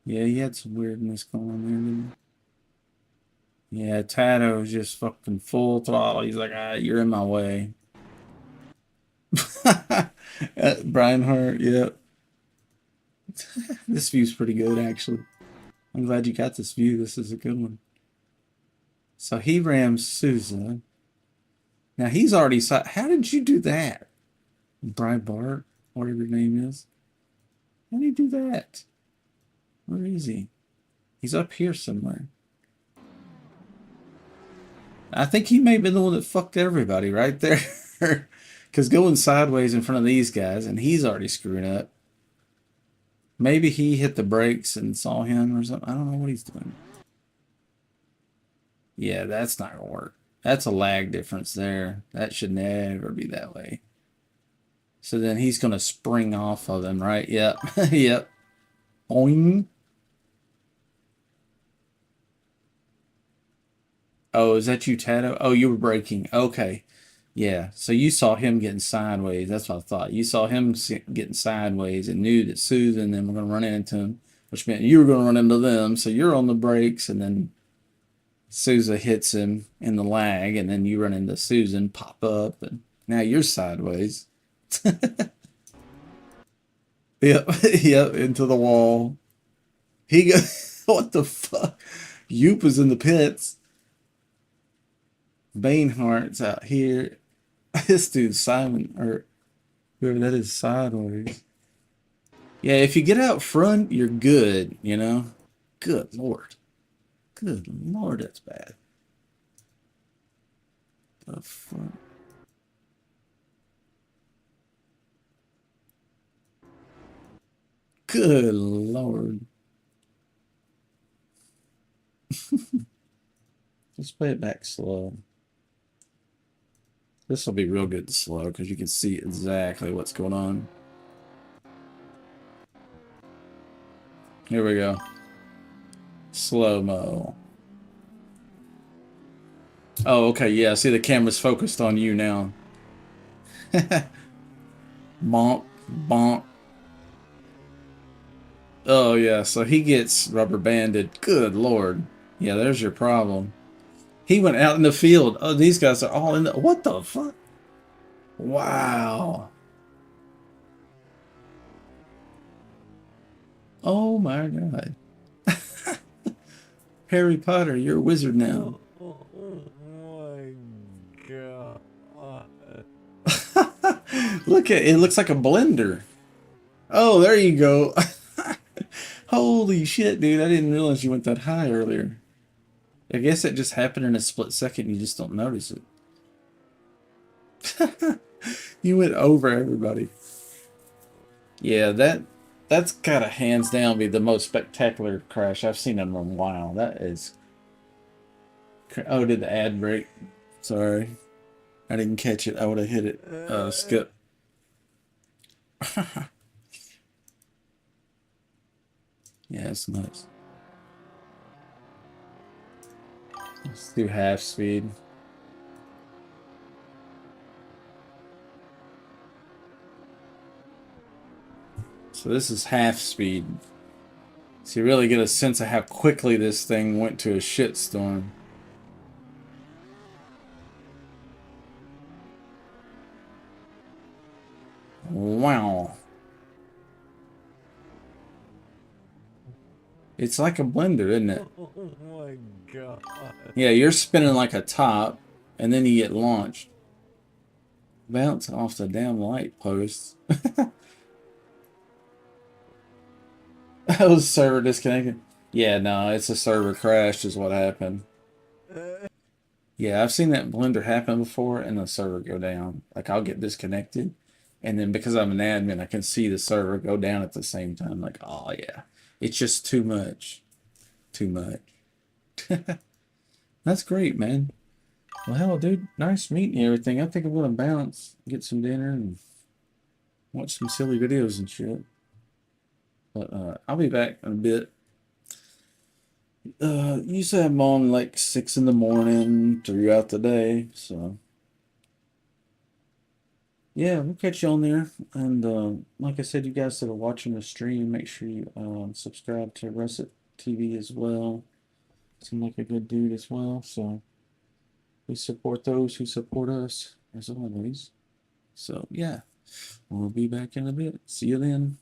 Yeah, he had some weirdness going on there, didn't he? Yeah, Tato's just fucking full throttle. He's like, you're in my way. Brian Hart, yep. This view's pretty good, actually. I'm glad you got this view. This is a good one. So he rams Sousa. Now he's already saw. How did you do that? Breitbart, whatever your name is. How did you do that? Where is he? He's up here somewhere. I think he may have been the one that fucked everybody right there. Because going sideways in front of these guys, and he's already screwing up. Maybe he hit the brakes and saw him or something. I don't know what he's doing. Yeah, that's not going to work. That's a lag difference there. That should never be that way. So then he's going to spring off of them, right? Yep. Yep. Boing. Oh, is that you, Tato? Oh, you were braking. Okay. Yeah. So you saw him getting sideways. That's what I thought. You saw him getting sideways and knew that Susan and them were going to run into him, which meant you were going to run into them. So you're on the brakes, and then Sousa hits him in the lag, and then you run into Susan, pop up, and now you're sideways. Yep, yep, into the wall. He goes, what the fuck? Yoop is in the pits. Banehart's out here. This dude, Simon, or whoever that is, sideways. Yeah, if you get out front, you're good, you know? Good Lord. Good Lord, that's bad. The fuck? Good Lord. Let's play it back slow. This will be real good slow because you can see exactly what's going on. Here we go. Slow-mo. Oh, okay, yeah, see the camera's focused on you now. Bonk, bonk. Oh, yeah, so he gets rubber banded. Good Lord. Yeah, there's your problem. He went out in the field. Oh, these guys are all in the... What the fuck? Wow. Oh, my God. Harry Potter, you're a wizard now. Oh my god. Look at it, looks like a blender. Oh, there you go. Holy shit, dude. I didn't realize you went that high earlier. I guess it just happened in a split second. You just don't notice it. You went over everybody. Yeah, that's gotta hands down be the most spectacular crash I've seen in a while. That is... Oh, did the ad break? Sorry. I didn't catch it. I would have hit it. Skip. Yeah, it's nice. Let's do half speed. So this is half speed. So you really get a sense of how quickly this thing went to a shitstorm. Wow. It's like a blender, isn't it? Oh my god. Yeah, you're spinning like a top, and then you get launched. Bounce off the damn light posts. Oh, server disconnected. Yeah, no, it's a server crash is what happened. Yeah, I've seen that blender happen before and the server go down. Like, I'll get disconnected, and then because I'm an admin, I can see the server go down at the same time. Like, oh, yeah. It's just too much. Too much. That's great, man. Well, hell, dude, nice meeting you and everything. I think I'm going to bounce, get some dinner, and watch some silly videos and shit. But I'll be back in a bit. Usually I'm on like 6 in the morning throughout the day, so yeah, we'll catch you on there. And like I said, you guys that are watching the stream, make sure you subscribe to Russet TV as well. Seems like a good dude as well, so we support those who support us as always. So yeah, we'll be back in a bit. See you then.